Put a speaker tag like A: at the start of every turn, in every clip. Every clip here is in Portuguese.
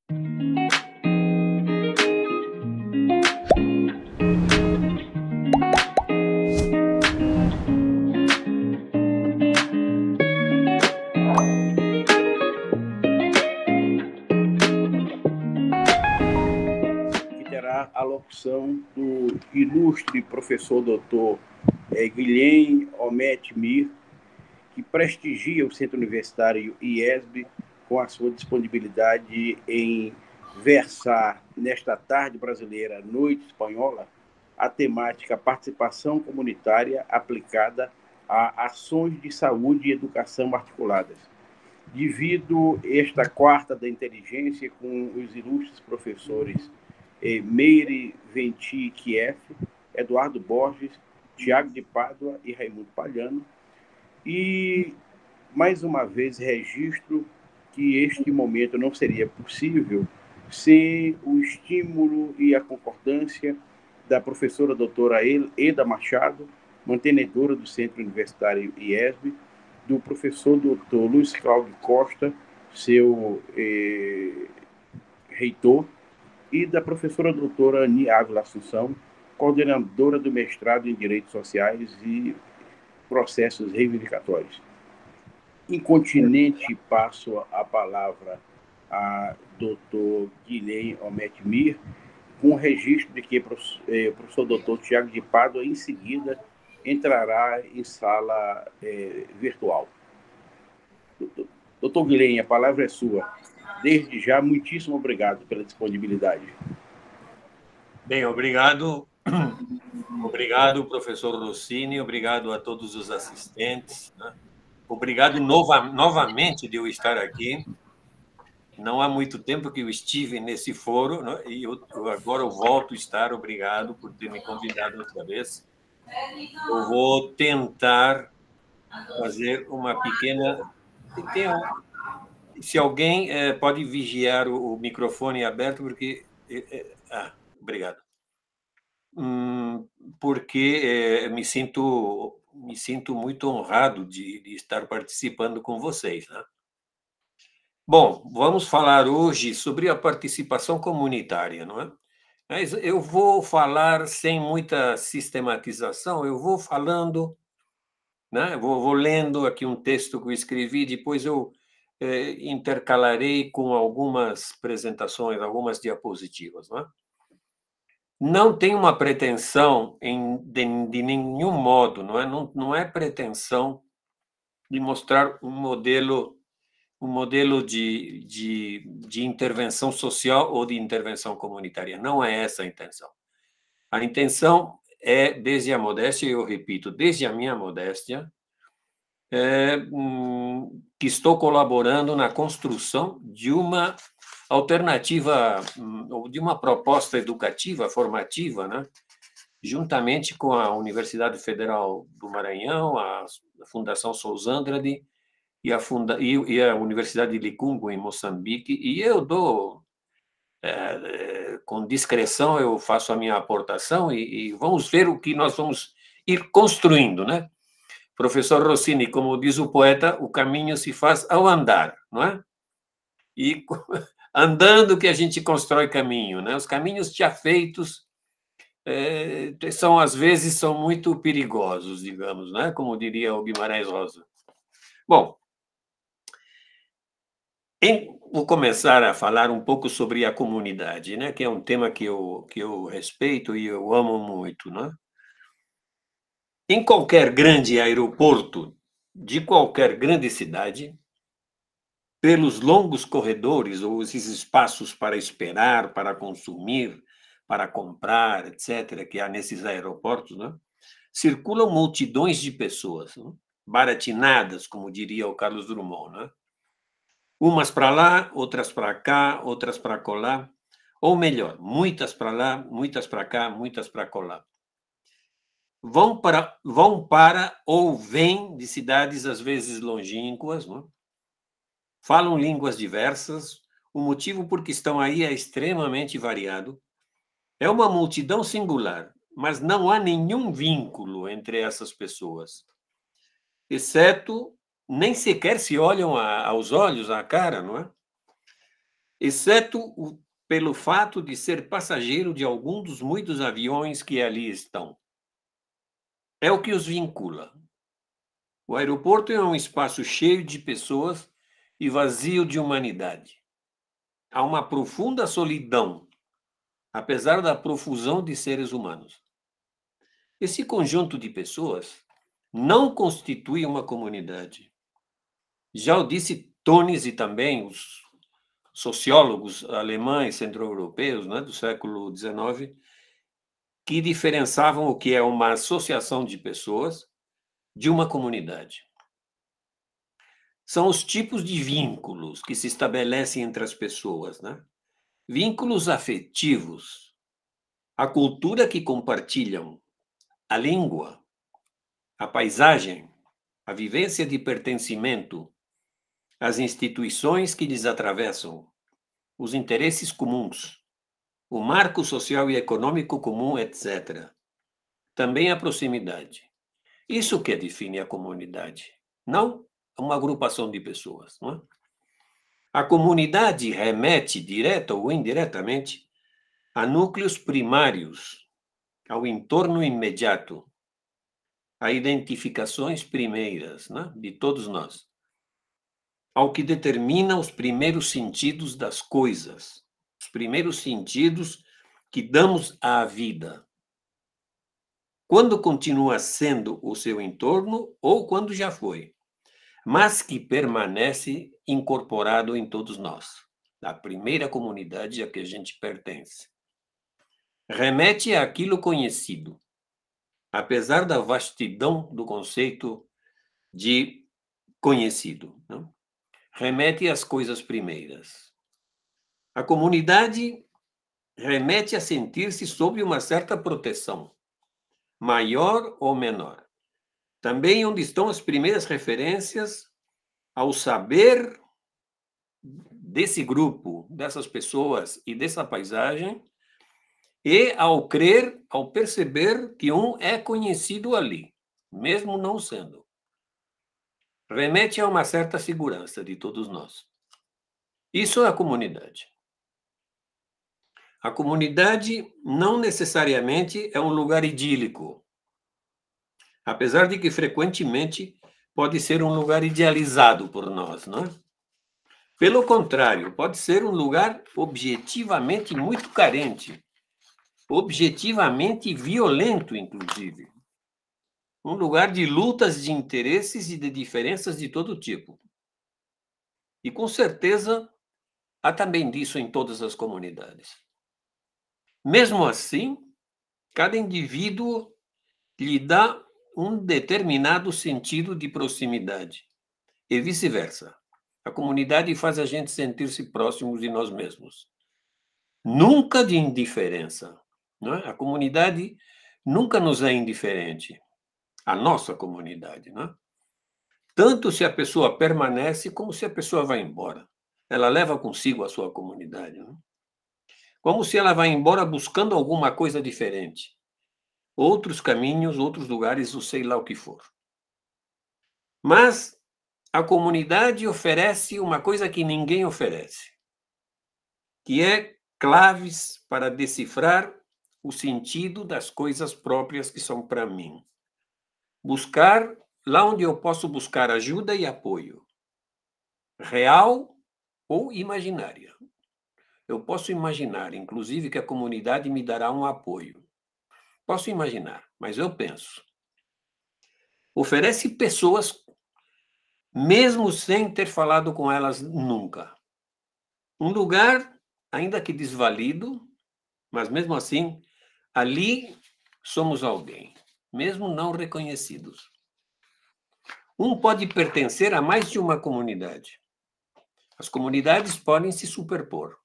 A: Que terá a locução do ilustre professor doutor Guilhem Omet Mir, que prestigia o Centro Universitário IESB com a sua disponibilidade em versar, nesta tarde brasileira, noite espanhola, a temática participação comunitária aplicada a ações de saúde e educação articuladas. Divido esta quarta da inteligência com os ilustres professores Meire Venti Kieff, Eduardo Borges, Tiago de Pádua e Raimundo Palhano, e, mais uma vez, registro que este momento não seria possível sem o estímulo e a concordância da professora doutora Eda Machado, mantenedora do Centro Universitário IESB, do professor doutor Luiz Cláudio Costa, seu reitor, e da professora doutora Ani Ávila Assunção, coordenadora do mestrado em Direitos Sociais e Processos Reivindicatórios. Incontinente, passo a palavra a doutor Guilhem Omet Mir, com o registro de que o professor doutor Tiago de Pádua, em seguida, entrará em sala virtual. Doutor Guilhem, a palavra é sua. Desde já, muitíssimo obrigado pela disponibilidade.
B: Bem, obrigado. Obrigado, professor Rossini, obrigado a todos os assistentes, né? Obrigado novamente de eu estar aqui. Não há muito tempo que eu estive nesse fórum, né? E agora eu volto a estar. Obrigado por ter me convidado outra vez. Eu vou tentar fazer uma pequena... Se alguém pode vigiar o microfone aberto, porque... obrigado. Porque me sinto muito honrado de estar participando com vocês, né? Bom, vamos falar hoje sobre a participação comunitária, não é? Mas eu vou falar sem muita sistematização, eu vou falando, né? Vou lendo aqui um texto que eu escrevi, depois eu intercalarei com algumas apresentações, algumas diapositivas, não é? Não tem uma pretensão de nenhum modo, não é? Não é pretensão de mostrar um modelo de intervenção social ou de intervenção comunitária. Não é essa a intenção. A intenção é, desde a modéstia, eu repito, desde a minha modéstia, que estou colaborando na construção de uma alternativa, ou de uma proposta educativa, formativa, né? Juntamente com a Universidade Federal do Maranhão, a Fundação Sousandrade e a Universidade de Licumbo, em Moçambique, e eu dou, com discrição, eu faço a minha aportação e vamos ver o que nós vamos ir construindo, né? Professor Rossini, como diz o poeta, o caminho se faz ao andar, não é? E andando que a gente constrói caminho, né? Os caminhos já feitos às vezes são muito perigosos, digamos, né? Como diria o Guimarães Rosa. Bom, vou começar a falar um pouco sobre a comunidade, né? Que é um tema que eu respeito e eu amo muito, né? Em qualquer grande aeroporto de qualquer grande cidade, pelos longos corredores ou esses espaços para esperar, para consumir, para comprar, etc., que há nesses aeroportos, né? Circulam multidões de pessoas, né? Baratinadas, como diria o Carlos Drummond, né? Umas para lá, outras para cá, outras para colar, ou melhor, muitas para lá, muitas para cá, muitas para colar. Vão para ou vêm de cidades às vezes longínquas, né? Falam línguas diversas, o motivo por que estão aí é extremamente variado. É uma multidão singular, mas não há nenhum vínculo entre essas pessoas, exceto nem sequer se olham aos olhos, à cara, não é? exceto pelo fato de ser passageiro de algum dos muitos aviões que ali estão. É o que os vincula. O aeroporto é um espaço cheio de pessoas e vazio de humanidade. Há uma profunda solidão, apesar da profusão de seres humanos. Esse conjunto de pessoas não constitui uma comunidade. Já o disse Tones e também os sociólogos alemães centro-europeus, né, do século XIX, que diferenciavam o que é uma associação de pessoas de uma comunidade. São os tipos de vínculos que se estabelecem entre as pessoas, né? Vínculos afetivos, a cultura que compartilham, a língua, a paisagem, a vivência de pertencimento, as instituições que lhes atravessam, os interesses comuns, o marco social e econômico comum, etc. Também a proximidade. Isso que define a comunidade, não uma agrupação de pessoas. Não é? A comunidade remete, direta ou indiretamente, a núcleos primários, ao entorno imediato, a identificações primeiras, né, de todos nós, ao que determina os primeiros sentidos das coisas, os primeiros sentidos que damos à vida. Quando continua sendo o seu entorno ou quando já foi, mas que permanece incorporado em todos nós, na primeira comunidade a que a gente pertence. Remete àquilo conhecido, apesar da vastidão do conceito de conhecido. Não? Remete às coisas primeiras. A comunidade remete a sentir-se sob uma certa proteção, maior ou menor. Também onde estão as primeiras referências ao saber desse grupo, dessas pessoas e dessa paisagem, e ao crer, ao perceber que um é conhecido ali, mesmo não sendo. Remete a uma certa segurança de todos nós. Isso é a comunidade. A comunidade não necessariamente é um lugar idílico, apesar de que frequentemente pode ser um lugar idealizado por nós, não é? Pelo contrário, pode ser um lugar objetivamente muito carente, objetivamente violento, inclusive. Um lugar de lutas de interesses e de diferenças de todo tipo. E com certeza há também disso em todas as comunidades. Mesmo assim, cada indivíduo lhe dá um determinado sentido de proximidade e vice-versa. A comunidade faz a gente sentir-se próximos de nós mesmos. Nunca de indiferença. Não é? A comunidade nunca nos é indiferente. A nossa comunidade. Não é? Tanto se a pessoa permanece como se a pessoa vai embora. Ela leva consigo a sua comunidade. Não é? Como se ela vai embora buscando alguma coisa diferente. Outros caminhos, outros lugares, ou sei lá o que for. Mas a comunidade oferece uma coisa que ninguém oferece, que é claves para decifrar o sentido das coisas próprias que são para mim. Buscar lá onde eu posso buscar ajuda e apoio, real ou imaginária. Eu posso imaginar, inclusive, que a comunidade me dará um apoio. Posso imaginar, mas eu penso. Oferece pessoas, mesmo sem ter falado com elas nunca. Um lugar, ainda que desvalido, mas mesmo assim, ali somos alguém, mesmo não reconhecidos. Um pode pertencer a mais de uma comunidade. As comunidades podem se superpor.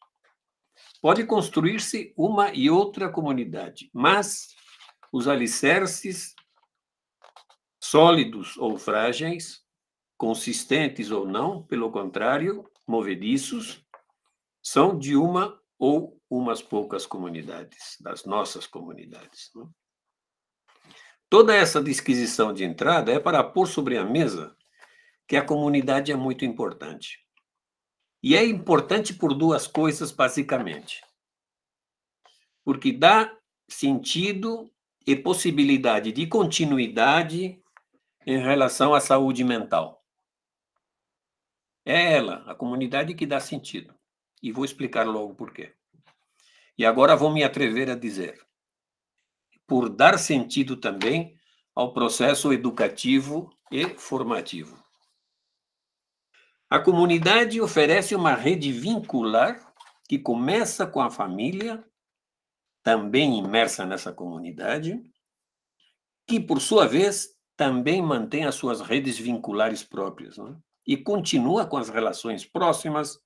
B: Pode construir-se uma e outra comunidade, mas os alicerces, sólidos ou frágeis, consistentes ou não, pelo contrário, movediços, são de uma ou umas poucas comunidades, das nossas comunidades. Não? Toda essa disquisição de entrada é para pôr sobre a mesa que a comunidade é muito importante. E é importante por duas coisas, basicamente. Porque dá sentido e possibilidade de continuidade em relação à saúde mental. É ela, a comunidade, que dá sentido. E vou explicar logo por quê. E agora vou me atrever a dizer, por dar sentido também ao processo educativo e formativo. A comunidade oferece uma rede vincular que começa com a família, também imersa nessa comunidade, que, por sua vez, também mantém as suas redes vinculares próprias, né? E continua com as relações próximas,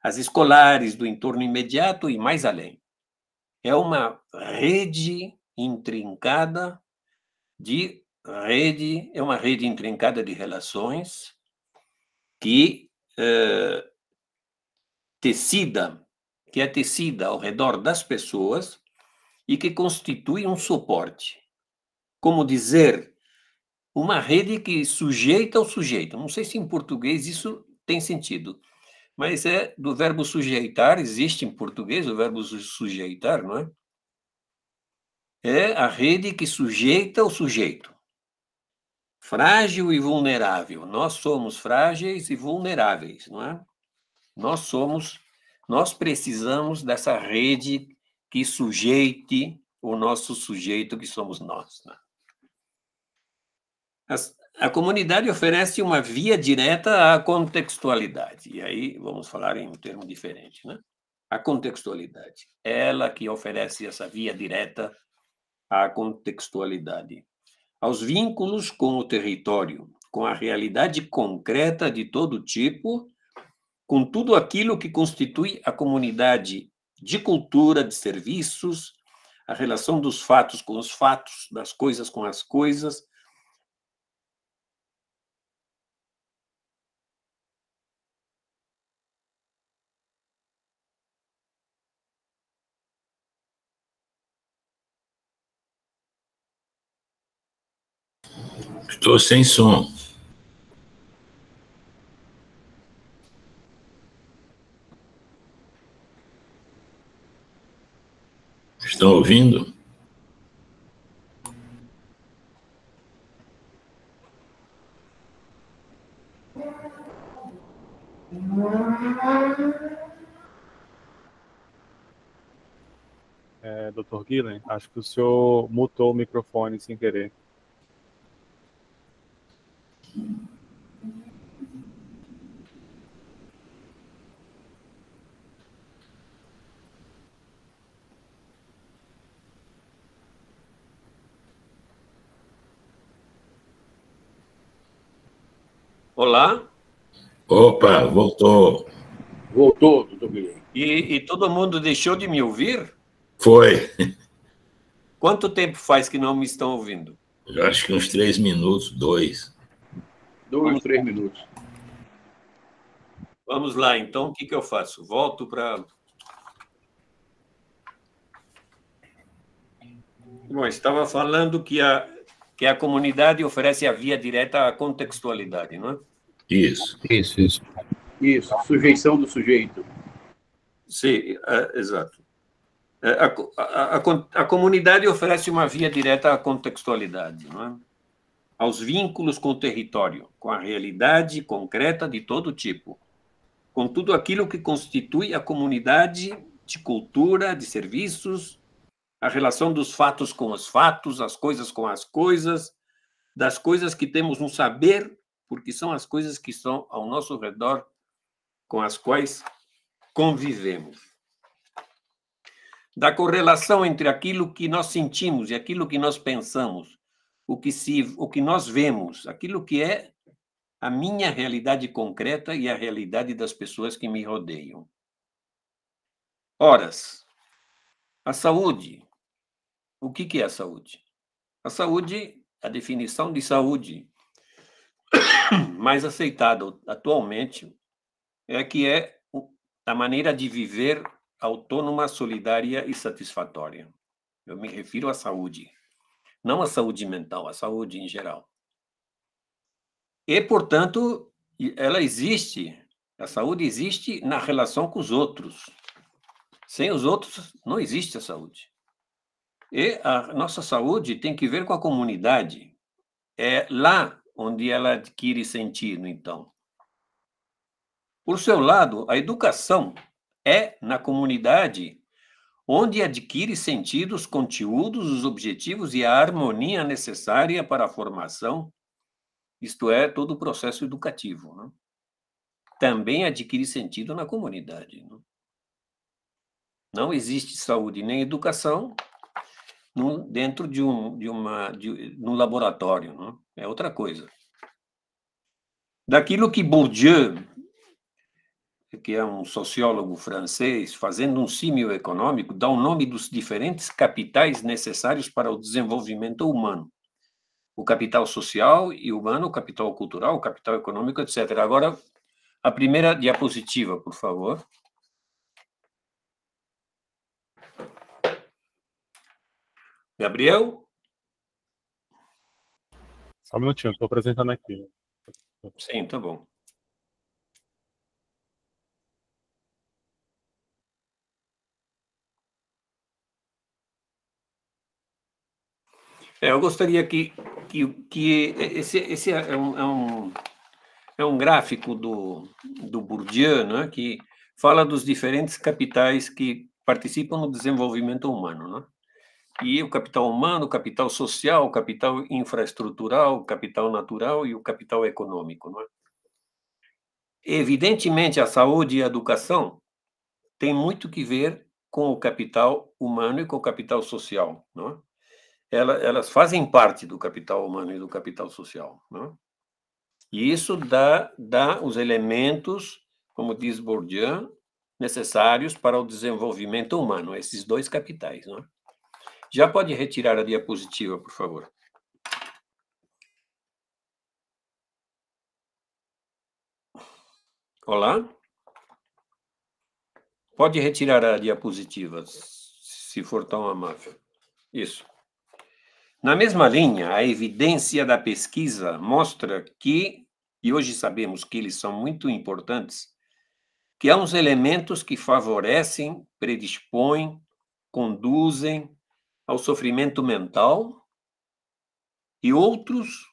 B: as escolares, do entorno imediato e mais além. É uma rede intrincada é uma rede intrincada de relações que que é tecida ao redor das pessoas e que constitui um suporte. Como dizer, uma rede que sujeita o sujeito. Não sei se em português isso tem sentido, mas é do verbo sujeitar, existe em português o verbo sujeitar, não é? É a rede que sujeita o sujeito. Frágil e vulnerável. Nós somos frágeis e vulneráveis, não é? Nós precisamos dessa rede que sujeite o nosso sujeito, que somos nós, né? A comunidade oferece uma via direta à contextualidade. E aí vamos falar em um termo diferente, né? A contextualidade. Ela que oferece essa via direta à contextualidade, aos vínculos com o território, com a realidade concreta de todo tipo, com tudo aquilo que constitui a comunidade de cultura, de serviços, a relação dos fatos com os fatos, das coisas com as coisas.
C: Estou sem som. Estão ouvindo?
D: Dr. Guilherme, acho que o senhor mutou o microfone sem querer.
B: Olá?
C: Opa, voltou.
A: Voltou, doutor Guilherme.
B: E todo mundo deixou de me ouvir?
C: Foi.
B: Quanto tempo faz que não me estão ouvindo?
C: Eu acho que uns 3 minutos, 2.
A: 2, 3 minutos.
B: Vamos lá, então, o que eu faço? Volto para... Bom, estava falando que a comunidade oferece a via direta à contextualidade, não é?
C: Isso.
A: Isso, sujeição do sujeito.
B: Sim, exato. A comunidade oferece uma via direta à contextualidade, não é? Aos vínculos com o território, com a realidade concreta de todo tipo, com tudo aquilo que constitui a comunidade de cultura, de serviços, a relação dos fatos com os fatos, as coisas com as coisas, das coisas que temos um saber, porque são as coisas que estão ao nosso redor, com as quais convivemos. Da correlação entre aquilo que nós sentimos e aquilo que nós pensamos, o que nós vemos, aquilo que é a minha realidade concreta e a realidade das pessoas que me rodeiam. Ora, a saúde. O que é a saúde? A saúde, a definição de saúde mais aceitada atualmente é que é a maneira de viver autônoma, solidária e satisfatória. Eu me refiro à saúde, não à saúde mental, à saúde em geral. E, portanto, ela existe A saúde existe na relação com os outros. Sem os outros, não existe a saúde. E a nossa saúde tem que ver com a comunidade. É lá onde ela adquire sentido, então. Por seu lado, a educação é na comunidade onde adquire sentido os conteúdos, os objetivos e a harmonia necessária para a formação, isto é, todo o processo educativo, né? Também adquire sentido na comunidade. Né? Não existe saúde nem educação dentro de um laboratório. Né? É outra coisa. Daquilo que Bourdieu, que é um sociólogo francês, fazendo um símil econômico, dá o nome dos diferentes capitais necessários para o desenvolvimento humano. O capital social e humano, o capital cultural, o capital econômico, etc. Agora, a primeira diapositiva, por favor. Gabriel?
D: Só um minutinho, estou apresentando aqui.
B: Sim, tá bom. Eu gostaria que esse é um gráfico do Bourdieu, né, que fala dos diferentes capitais que participam no desenvolvimento humano, né? E o capital humano, o capital social, o capital infraestrutural, o capital natural e o capital econômico, né? Evidentemente, a saúde e a educação têm muito que ver com o capital humano e com o capital social, né? Elas fazem parte do capital humano e do capital social, né? E isso dá os elementos, como diz Bourdieu, necessários para o desenvolvimento humano, esses dois capitais, né? Já pode retirar a diapositiva, por favor. Olá? Pode retirar a diapositiva, se for tão amável. Isso. Na mesma linha, a evidência da pesquisa mostra que, e hoje sabemos que eles são muito importantes, que há uns elementos que favorecem, predispõem, conduzem ao sofrimento mental e outros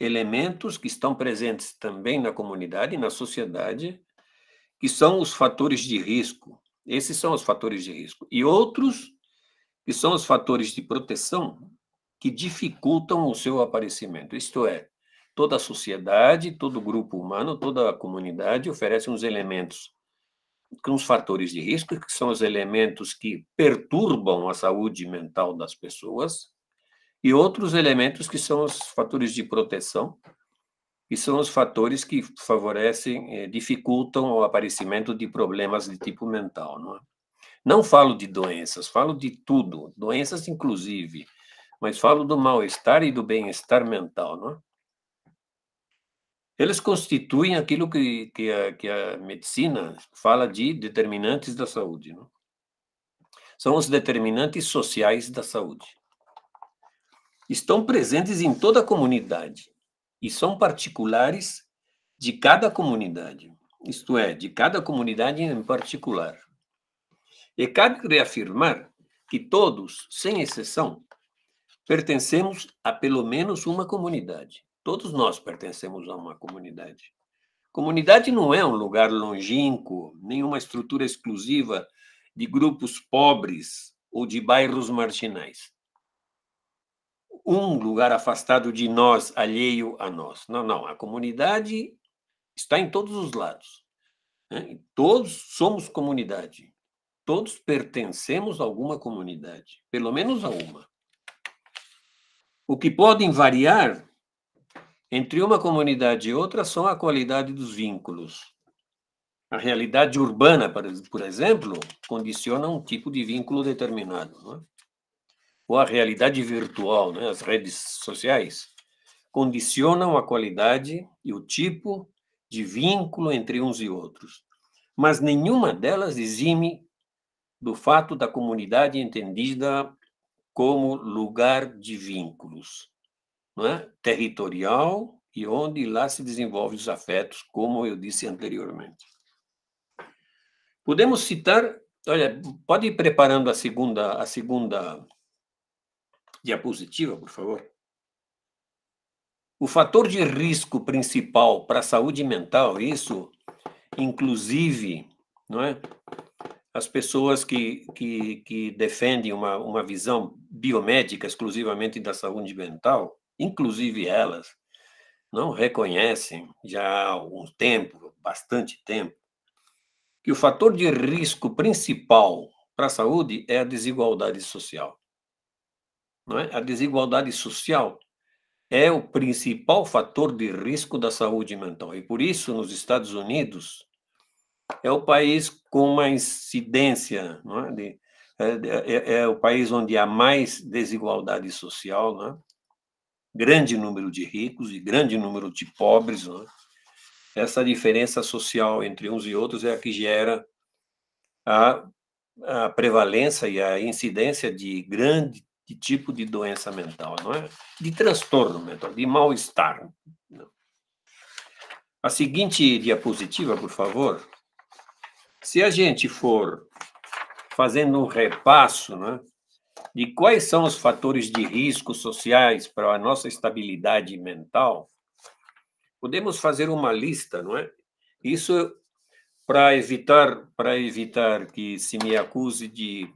B: elementos que estão presentes também na comunidade e na sociedade, que são os fatores de risco. Esses são os fatores de risco. E outros que são os fatores de proteção que dificultam o seu aparecimento. Isto é, toda a sociedade, todo grupo humano, toda a comunidade oferece uns elementos com os fatores de risco, que são os elementos que perturbam a saúde mental das pessoas, e outros elementos que são os fatores de proteção, que são os fatores que favorecem, dificultam o aparecimento de problemas de tipo mental. Não é? Não falo de doenças, falo de tudo, doenças inclusive, mas falo do mal-estar e do bem-estar mental. Não é? Eles constituem aquilo que a medicina fala de determinantes da saúde. Não? São os determinantes sociais da saúde. Estão presentes em toda a comunidade e são particulares de cada comunidade, isto é, de cada comunidade em particular. E cabe reafirmar que todos, sem exceção, pertencemos a pelo menos uma comunidade. Todos nós pertencemos a uma comunidade. Comunidade não é um lugar longínquo, nem uma estrutura exclusiva de grupos pobres ou de bairros marginais. Um lugar afastado de nós, alheio a nós. Não, não. A comunidade está em todos os lados. Né? Todos somos comunidade. Todos pertencemos a alguma comunidade, pelo menos a uma. O que podem variar entre uma comunidade e outra são a qualidade dos vínculos. A realidade urbana, por exemplo, condiciona um tipo de vínculo determinado, não é? Ou a realidade virtual, né? As redes sociais, condicionam a qualidade e o tipo de vínculo entre uns e outros. Mas nenhuma delas exime do fato da comunidade entendida como lugar de vínculos, não é? Territorial, e onde lá se desenvolvem os afetos, como eu disse anteriormente. Podemos citar, olha, pode ir preparando a segunda diapositiva, por favor. O fator de risco principal para a saúde mental, isso, inclusive, não é? As pessoas que defendem uma visão biomédica exclusivamente da saúde mental, inclusive elas, não reconhecem já há algum tempo, bastante tempo, que o fator de risco principal para a saúde é a desigualdade social. Não é? A desigualdade social é o principal fator de risco da saúde mental. E por isso, nos Estados Unidos, é o país com uma incidência, não é? É o país onde há mais desigualdade social, não é? Grande número de ricos e grande número de pobres. Não é? Essa diferença social entre uns e outros é a que gera a prevalência e a incidência de grande tipo de doença mental, não é? De transtorno mental, de mal-estar. A seguinte diapositiva, por favor. Se a gente for fazendo um repasso, né, de quais são os fatores de risco sociais para a nossa estabilidade mental, podemos fazer uma lista, não é? Isso para evitar que se me acuse de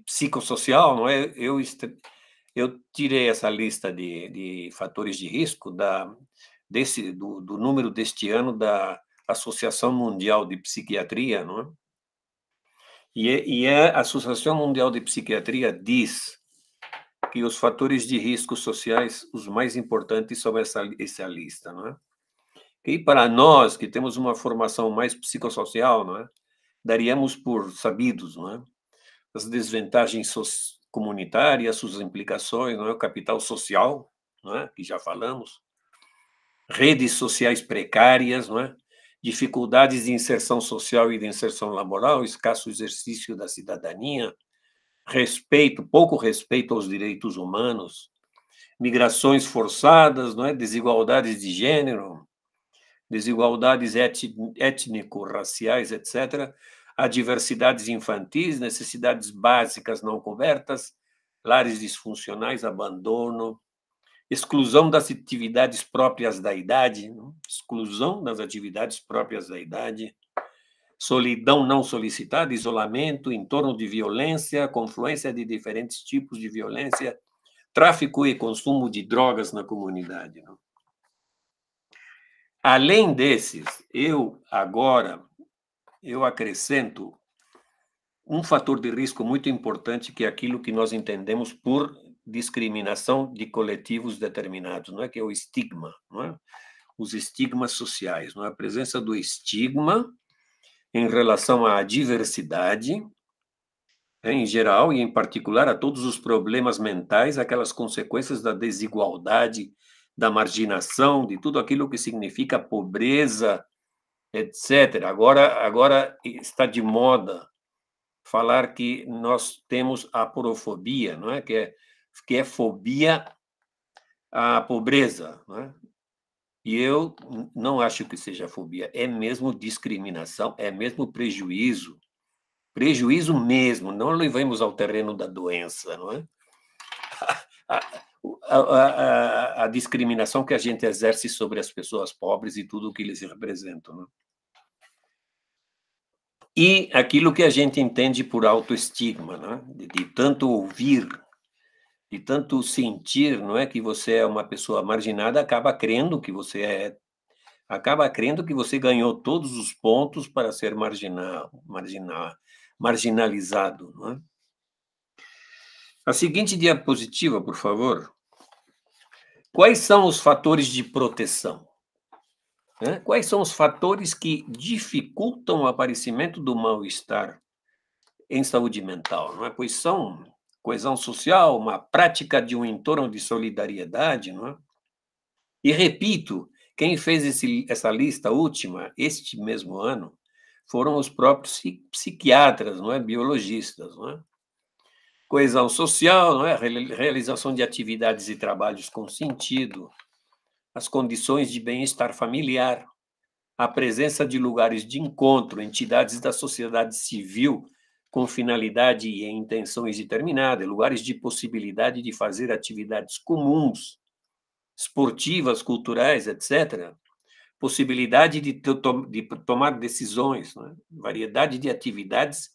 B: psicossocial, não é? Eu tirei essa lista de fatores de risco do número deste ano da Associação Mundial de Psiquiatria, não é? E a Associação Mundial de Psiquiatria diz que os fatores de risco sociais, os mais importantes, são essa lista, não é? E para nós, que temos uma formação mais psicossocial, não é? Daríamos por sabidos, não é? As desvantagens comunitárias, suas implicações, não é? O capital social, não é? Que já falamos, redes sociais precárias, não é? Dificuldades de inserção social e de inserção laboral, escasso exercício da cidadania, pouco respeito aos direitos humanos, migrações forçadas, não é? Desigualdades de gênero, desigualdades étnico-raciais, etc., adversidades infantis, necessidades básicas não cobertas, lares disfuncionais, abandono, exclusão das atividades próprias da idade, não? Exclusão das atividades próprias da idade, solidão não solicitada, isolamento, entorno de violência, confluência de diferentes tipos de violência, tráfico e consumo de drogas na comunidade. Não? Além desses, eu acrescento um fator de risco muito importante, que é aquilo que nós entendemos por discriminação de coletivos determinados, não é? Que é o estigma, não é? Os estigmas sociais, não é? A presença do estigma em relação à diversidade, em geral, e em particular a todos os problemas mentais, aquelas consequências da desigualdade, da marginação, de tudo aquilo que significa pobreza, etc. Agora está de moda falar que nós temos a aporofobia, não é? Que é fobia à pobreza, não é? E eu não acho que seja fobia, é mesmo discriminação, é mesmo prejuízo mesmo, não levemos ao terreno da doença, não é? A discriminação que a gente exerce sobre as pessoas pobres e tudo o que eles representam, não é? E aquilo que a gente entende por autoestigma, né? De tanto ouvir, de tanto sentir, não é, que você é uma pessoa marginada, acaba crendo que você ganhou todos os pontos para ser marginalizado, não é? A seguinte diapositiva, por favor. Quais são os fatores de proteção? Quais são os fatores que dificultam o aparecimento do mal-estar em saúde mental? Não é? Pois são coesão social, uma prática de um entorno de solidariedade, não é? E repito, quem fez essa lista última, este mesmo ano, foram os próprios psiquiatras, não é? Biologistas, não é? Coesão social, não é? Realização de atividades e trabalhos com sentido, as condições de bem-estar familiar, a presença de lugares de encontro, entidades da sociedade civil com finalidade e intenções determinadas, lugares de possibilidade de fazer atividades comuns, esportivas, culturais, etc., possibilidade de tomar decisões, né? Variedade de atividades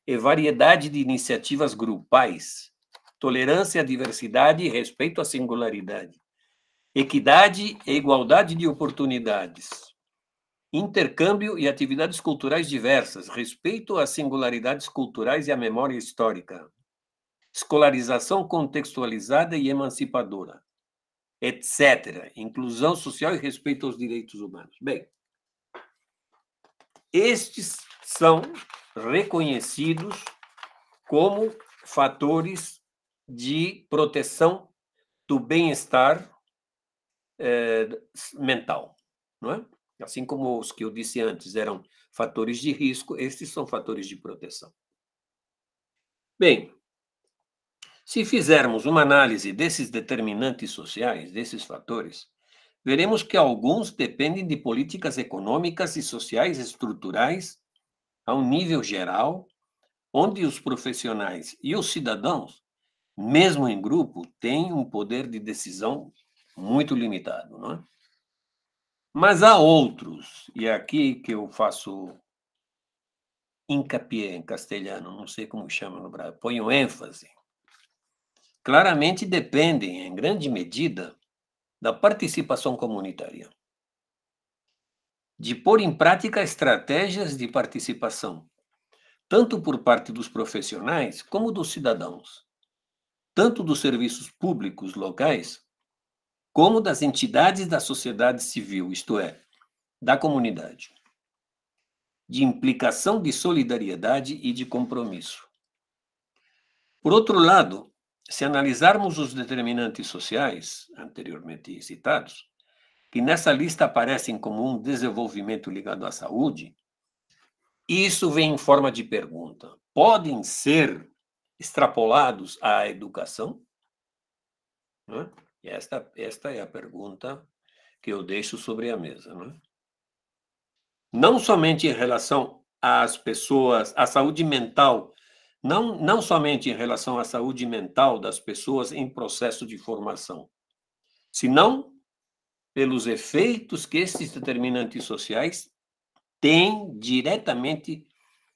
B: e variedade de iniciativas grupais, tolerância à diversidade e respeito à singularidade, equidade e igualdade de oportunidades, intercâmbio e atividades culturais diversas, respeito às singularidades culturais e à memória histórica, escolarização contextualizada e emancipadora, etc. Inclusão social e respeito aos direitos humanos. Bem, estes são reconhecidos como fatores de proteção do bem-estar mental, não é? Assim como os que eu disse antes eram fatores de risco, estes são fatores de proteção. Bem, se fizermos uma análise desses determinantes sociais, desses fatores, veremos que alguns dependem de políticas econômicas e sociais estruturais a um nível geral, onde os profissionais e os cidadãos, mesmo em grupo, têm um poder de decisão muito limitado, não é? Mas há outros, e é aqui que eu faço encapié em castelhano, não sei como chama no Brasil, ponho ênfase, claramente dependem, em grande medida, da participação comunitária, de pôr em prática estratégias de participação, tanto por parte dos profissionais como dos cidadãos, tanto dos serviços públicos locais, como das entidades da sociedade civil, isto é, da comunidade, de implicação de solidariedade e de compromisso. Por outro lado, se analisarmos os determinantes sociais anteriormente citados, que nessa lista aparecem como um desenvolvimento ligado à saúde, isso vem em forma de pergunta. Podem ser extrapolados à educação? Não é? Esta é a pergunta que eu deixo sobre a mesa. Não é? Não somente em relação às pessoas, à saúde mental, não somente em relação à saúde mental das pessoas em processo de formação, senão pelos efeitos que esses determinantes sociais têm diretamente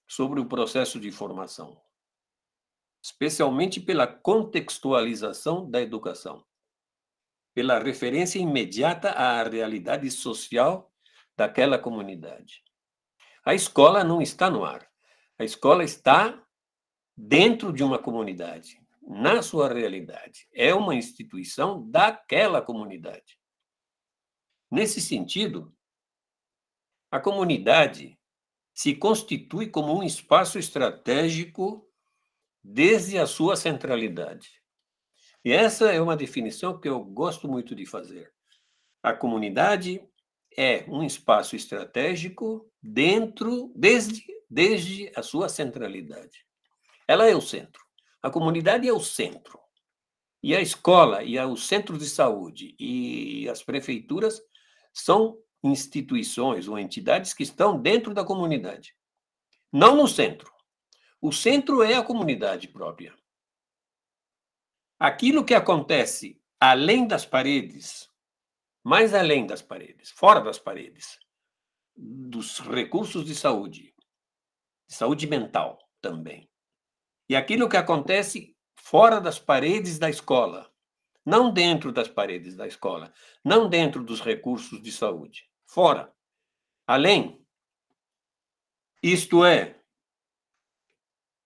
B: sobre o processo de formação, especialmente pela contextualização da educação, pela referência imediata à realidade social daquela comunidade. A escola não está no ar. A escola está dentro de uma comunidade, na sua realidade. É uma instituição daquela comunidade. Nesse sentido, a comunidade se constitui como um espaço estratégico desde a sua centralidade. E essa é uma definição que eu gosto muito de fazer. A comunidade é um espaço estratégico desde a sua centralidade. Ela é o centro. A comunidade é o centro. E a escola, e o centro de saúde e as prefeituras são instituições ou entidades que estão dentro da comunidade, não no centro. O centro é a comunidade própria. Aquilo que acontece além das paredes, mais além das paredes, fora das paredes, dos recursos de saúde mental também. E aquilo que acontece fora das paredes da escola, não dentro das paredes da escola, não dentro dos recursos de saúde, fora, além. Isto é,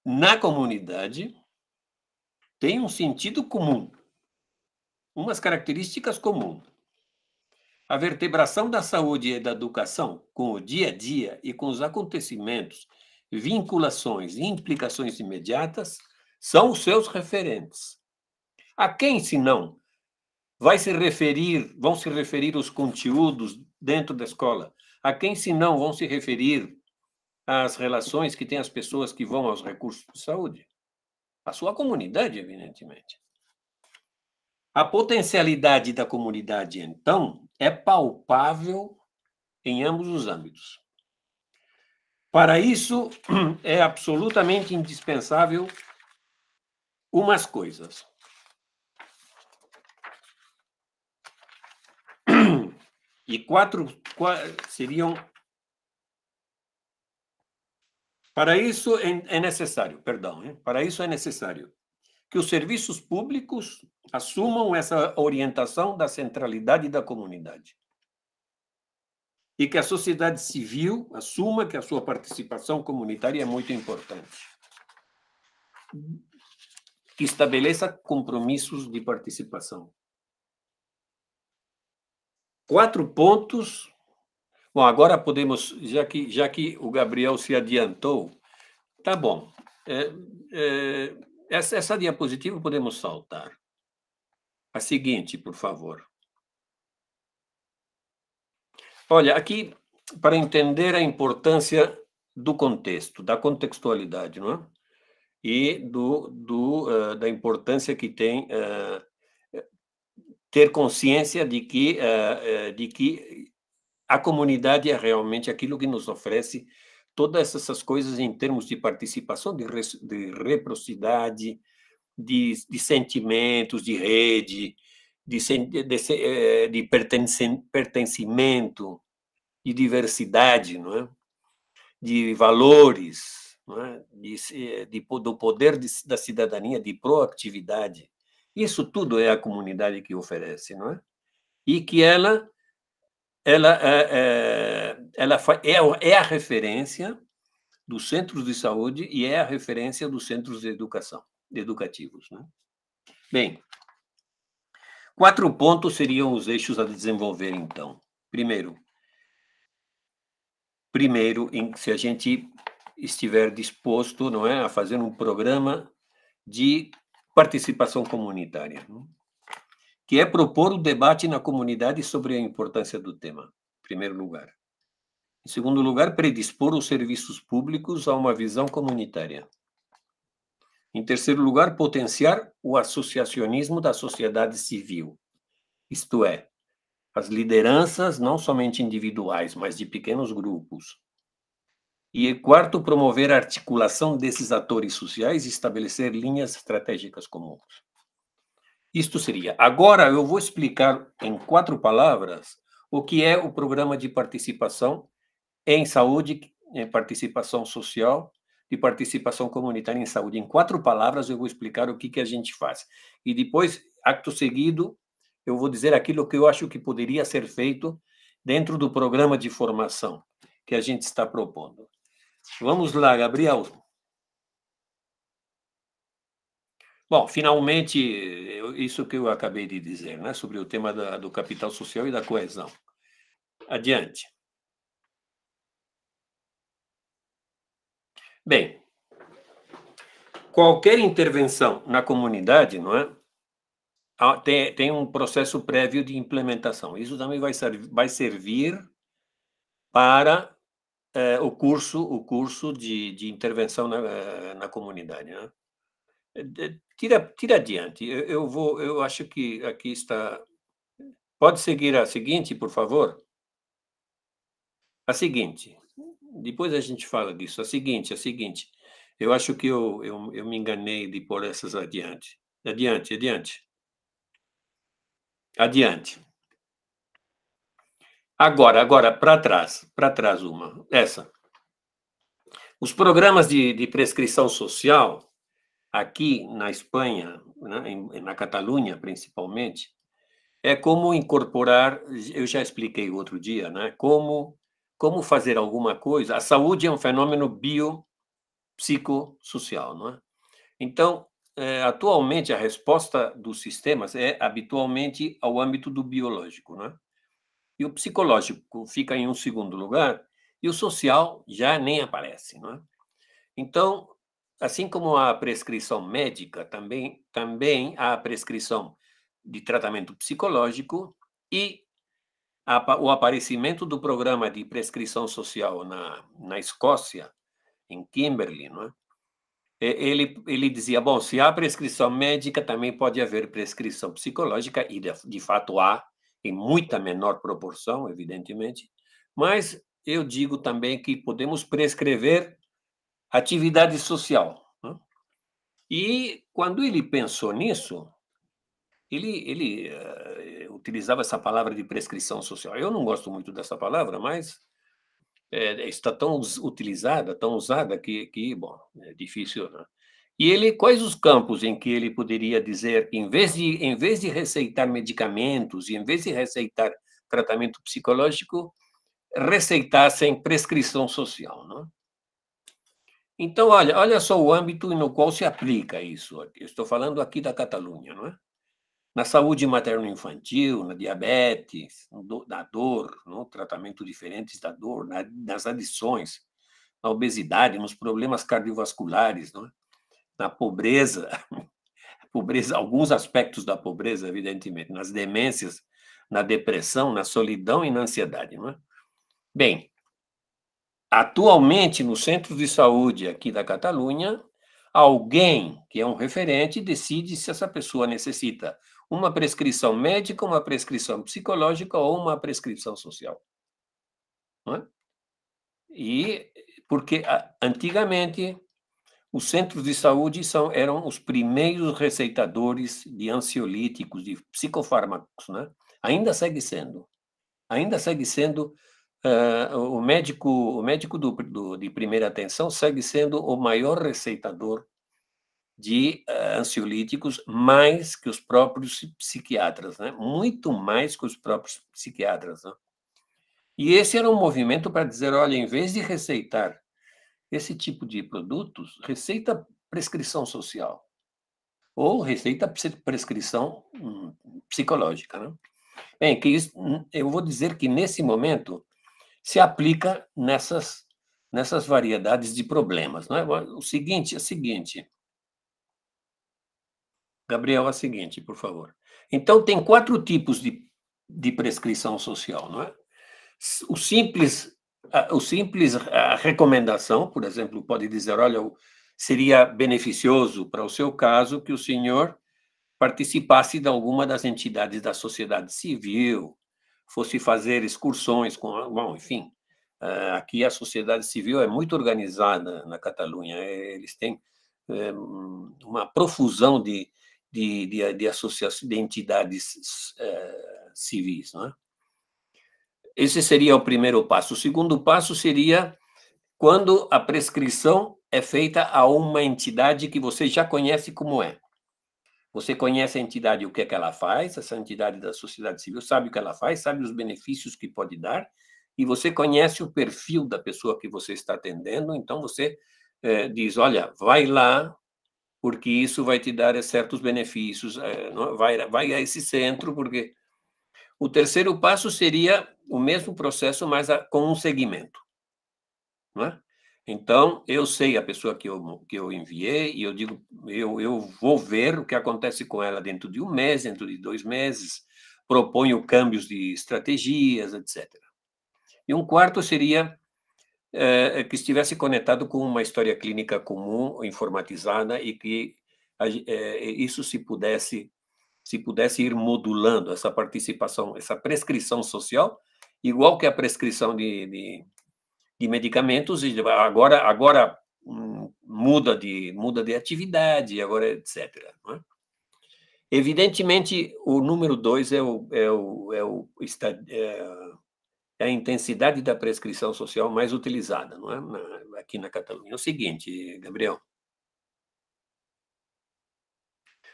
B: na comunidade tem um sentido comum, umas características comuns. A vertebração da saúde e da educação com o dia a dia e com os acontecimentos, vinculações e implicações imediatas são os seus referentes. A quem, senão, vão se referir os conteúdos dentro da escola? A quem, senão, vão se referir as relações que têm as pessoas que vão aos recursos de saúde? A sua comunidade, evidentemente. A potencialidade da comunidade, então, é palpável em ambos os âmbitos. Para isso, é absolutamente indispensável umas coisas. E quatro seriam... Para isso é necessário, para isso é necessário que os serviços públicos assumam essa orientação da centralidade da comunidade. E que a sociedade civil assuma que a sua participação comunitária é muito importante. Que estabeleça compromissos de participação. 4 pontos. Bom, agora podemos, já que o Gabriel se adiantou, tá bom. Essa diapositiva podemos saltar. A seguinte, por favor. Olha, aqui, para entender a importância do contexto, da contextualidade, não é? E da importância que tem ter consciência de que a comunidade é realmente aquilo que nos oferece todas essas coisas em termos de participação, de reciprocidade, de sentimentos, de rede, de pertencimento, de diversidade, não é? De valores, não é? Do poder da cidadania, de proatividade. Isso tudo é a comunidade que oferece, não é? E que ela é a referência dos centros de saúde e é a referência dos centros de educação, educativos, né? Bem, 4 pontos seriam os eixos a desenvolver, então. Primeiro, se a gente estiver disposto, não é, a fazer um programa de participação comunitária, não? Que é propor o debate na comunidade sobre a importância do tema, em primeiro lugar. Em segundo lugar, predispor os serviços públicos a uma visão comunitária. Em terceiro lugar, potenciar o associacionismo da sociedade civil, isto é, as lideranças não somente individuais, mas de pequenos grupos. E quarto, promover a articulação desses atores sociais e estabelecer linhas estratégicas comuns. Isto seria. Agora eu vou explicar em 4 palavras o que é o programa de participação em saúde, em participação social e participação comunitária em saúde. Em 4 palavras eu vou explicar o que a gente faz. E depois, acto seguido, eu vou dizer aquilo que eu acho que poderia ser feito dentro do programa de formação que a gente está propondo. Vamos lá, Gabriel. Bom, finalmente, isso que eu acabei de dizer, né, sobre o tema do capital social e da coesão. Adiante. Bem, qualquer intervenção na comunidade, não é, tem um processo prévio de implementação. Isso também vai servir para o curso de intervenção na comunidade, né? Tira adiante. Eu acho que aqui está. Pode seguir a seguinte, por favor? A seguinte. Depois a gente fala disso. A seguinte. Eu acho que eu me enganei de pôr essas adiante. Adiante. Agora, para trás uma. Essa. Os programas de prescrição social, aqui na Espanha, né, na Catalunha, principalmente, é como incorporar, eu já expliquei outro dia, né, como fazer alguma coisa. A saúde é um fenômeno biopsicossocial, não é? Então, atualmente, a resposta dos sistemas é habitualmente ao âmbito do biológico, não é? E o psicológico fica em um segundo lugar, e o social já nem aparece, não é? Então, assim como a prescrição médica, também há a prescrição de tratamento psicológico e o aparecimento do programa de prescrição social na Escócia, em Kimberley, não é? Ele dizia, bom, se há prescrição médica, também pode haver prescrição psicológica, e de fato há, em muita menor proporção, evidentemente, mas eu digo também que podemos prescrever atividade social, né? E quando ele pensou nisso, ele utilizava essa palavra de prescrição social. Eu não gosto muito dessa palavra, mas está tão utilizada, tão usada, que bom, é difícil, né? E ele, quais os campos em que ele poderia dizer, em vez de receitar medicamentos, e em vez de receitar tratamento psicológico, receitassem prescrição social, não? Então, olha só o âmbito no qual se aplica isso. Eu estou falando aqui da Catalunha, não é? Na saúde materno-infantil, na diabetes, na dor, no tratamento diferentes da dor, nas adições, na obesidade, nos problemas cardiovasculares, não é? Na pobreza, alguns aspectos da pobreza, evidentemente, nas demências, na depressão, na solidão e na ansiedade, não é? Bem, atualmente, no centro de saúde aqui da Catalunha, alguém que é um referente decide se essa pessoa necessita uma prescrição médica, uma prescrição psicológica ou uma prescrição social, não é? E porque antigamente os centros de saúde eram os primeiros receitadores de ansiolíticos, de psicofármacos, né? Ainda segue sendo. O médico de primeira atenção segue sendo o maior receitador de ansiolíticos, mais que os próprios psiquiatras, né? Muito mais que os próprios psiquiatras, né? E esse era um movimento para dizer, olha, em vez de receitar esse tipo de produtos, receita prescrição social ou receita prescrição psicológica, né? Bem, que isso, eu vou dizer que nesse momento se aplica nessas variedades de problemas, não é? O seguinte, Gabriel, é o seguinte, por favor. Então, tem 4 tipos de prescrição social, não é? O simples, a recomendação, por exemplo, pode dizer, olha, seria beneficioso para o seu caso que o senhor participasse de alguma das entidades da sociedade civil, fosse fazer excursões bom, enfim, aqui a sociedade civil é muito organizada na Catalunha, eles têm uma profusão de associações, de entidades civis, não é? Esse seria o primeiro passo. O segundo passo seria quando a prescrição é feita a uma entidade que você já conhece como é. Você conhece a entidade, o que é que ela faz, essa entidade da sociedade civil sabe o que ela faz, sabe os benefícios que pode dar, e você conhece o perfil da pessoa que você está atendendo, então você diz, olha, vai lá, porque isso vai te dar certos benefícios, vai a esse centro, porque... O terceiro passo seria o mesmo processo, mas com um segmento, não é? Então, eu sei a pessoa que eu enviei e eu digo, eu vou ver o que acontece com ela dentro de 1 mês, dentro de 2 meses, proponho câmbios de estratégias, etc. E um quarto seria que estivesse conectado com uma história clínica comum, informatizada, e que isso se pudesse ir modulando essa participação, essa prescrição social, igual que a prescrição de medicamentos, e agora muda de atividade, agora etc. Não é? Evidentemente, o número 2 é a intensidade da prescrição social mais utilizada, não é? Aqui na Catalunha. É o seguinte, Gabriel.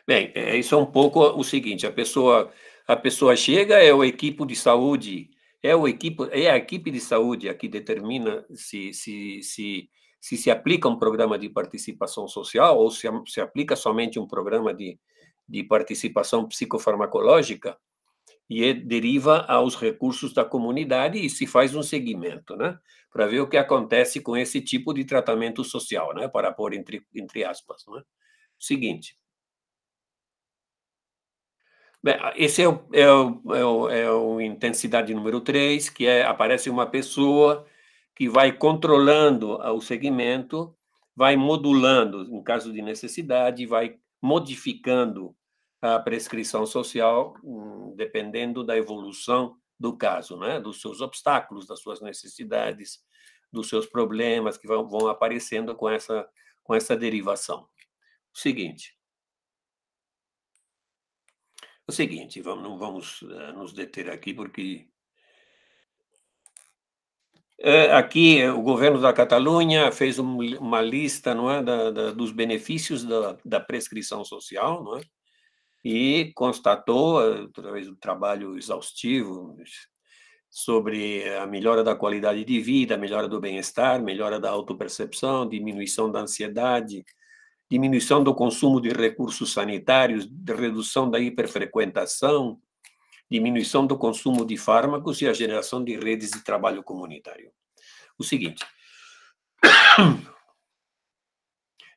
B: Bem, isso é um pouco o seguinte, a pessoa chega, é a equipe de saúde, é a equipe de saúde a que determina se aplica um programa de participação social ou se aplica somente um programa de participação psicofarmacológica, e deriva aos recursos da comunidade e se faz um segmento, né? Para ver o que acontece com esse tipo de tratamento social, né? Para pôr entre aspas, né? Seguinte. Bem, esse é o intensidade número 3, que aparece uma pessoa que vai controlando o segmento, vai modulando, em caso de necessidade, vai modificando a prescrição social, dependendo da evolução do caso, né? Dos seus obstáculos, das suas necessidades, dos seus problemas que vão aparecendo com essa derivação. O seguinte, não vamos nos deter aqui, porque aqui o governo da Catalunha fez uma lista, não é, dos benefícios da prescrição social, não é? E constatou, através do trabalho exaustivo, sobre a melhora da qualidade de vida, a melhora do bem-estar, melhora da autopercepção, diminuição da ansiedade, diminuição do consumo de recursos sanitários, redução da hiperfrequentação, diminuição do consumo de fármacos e a geração de redes de trabalho comunitário. O seguinte.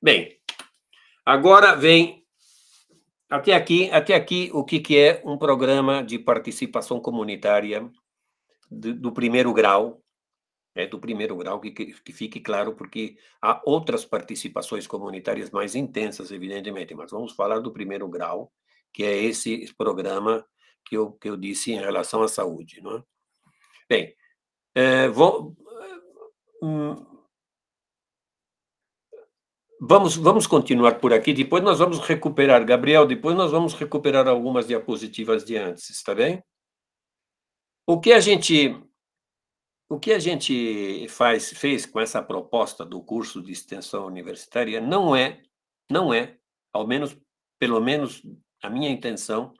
B: Bem, agora vem até aqui o que é um programa de participação comunitária do primeiro grau, do primeiro grau, que fique claro, porque há outras participações comunitárias mais intensas, evidentemente, mas vamos falar do primeiro grau, que é esse programa que eu disse em relação à saúde, não é? Bem, vamos continuar por aqui, depois nós vamos recuperar, Gabriel, depois nós vamos recuperar algumas diapositivas de antes, está bem? O que a gente fez com essa proposta do curso de extensão universitária não é, pelo menos a minha intenção,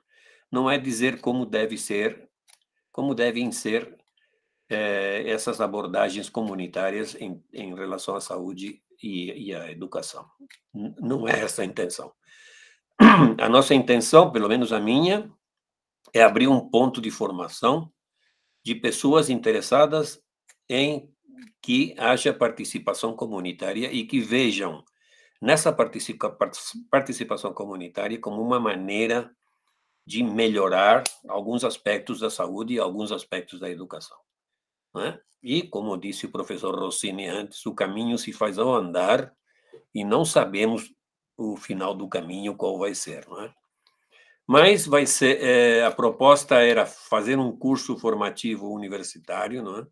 B: não é dizer como devem ser essas abordagens comunitárias em relação à saúde e à educação. Não é essa a intenção. A nossa intenção, pelo menos a minha, é abrir um ponto de formação de pessoas interessadas em que haja participação comunitária e que vejam nessa participação comunitária como uma maneira de melhorar alguns aspectos da saúde e alguns aspectos da educação, não é? E, como disse o professor Rossini antes, o caminho se faz ao andar e não sabemos o final do caminho qual vai ser, não é? Mas vai ser, a proposta era fazer um curso formativo universitário, não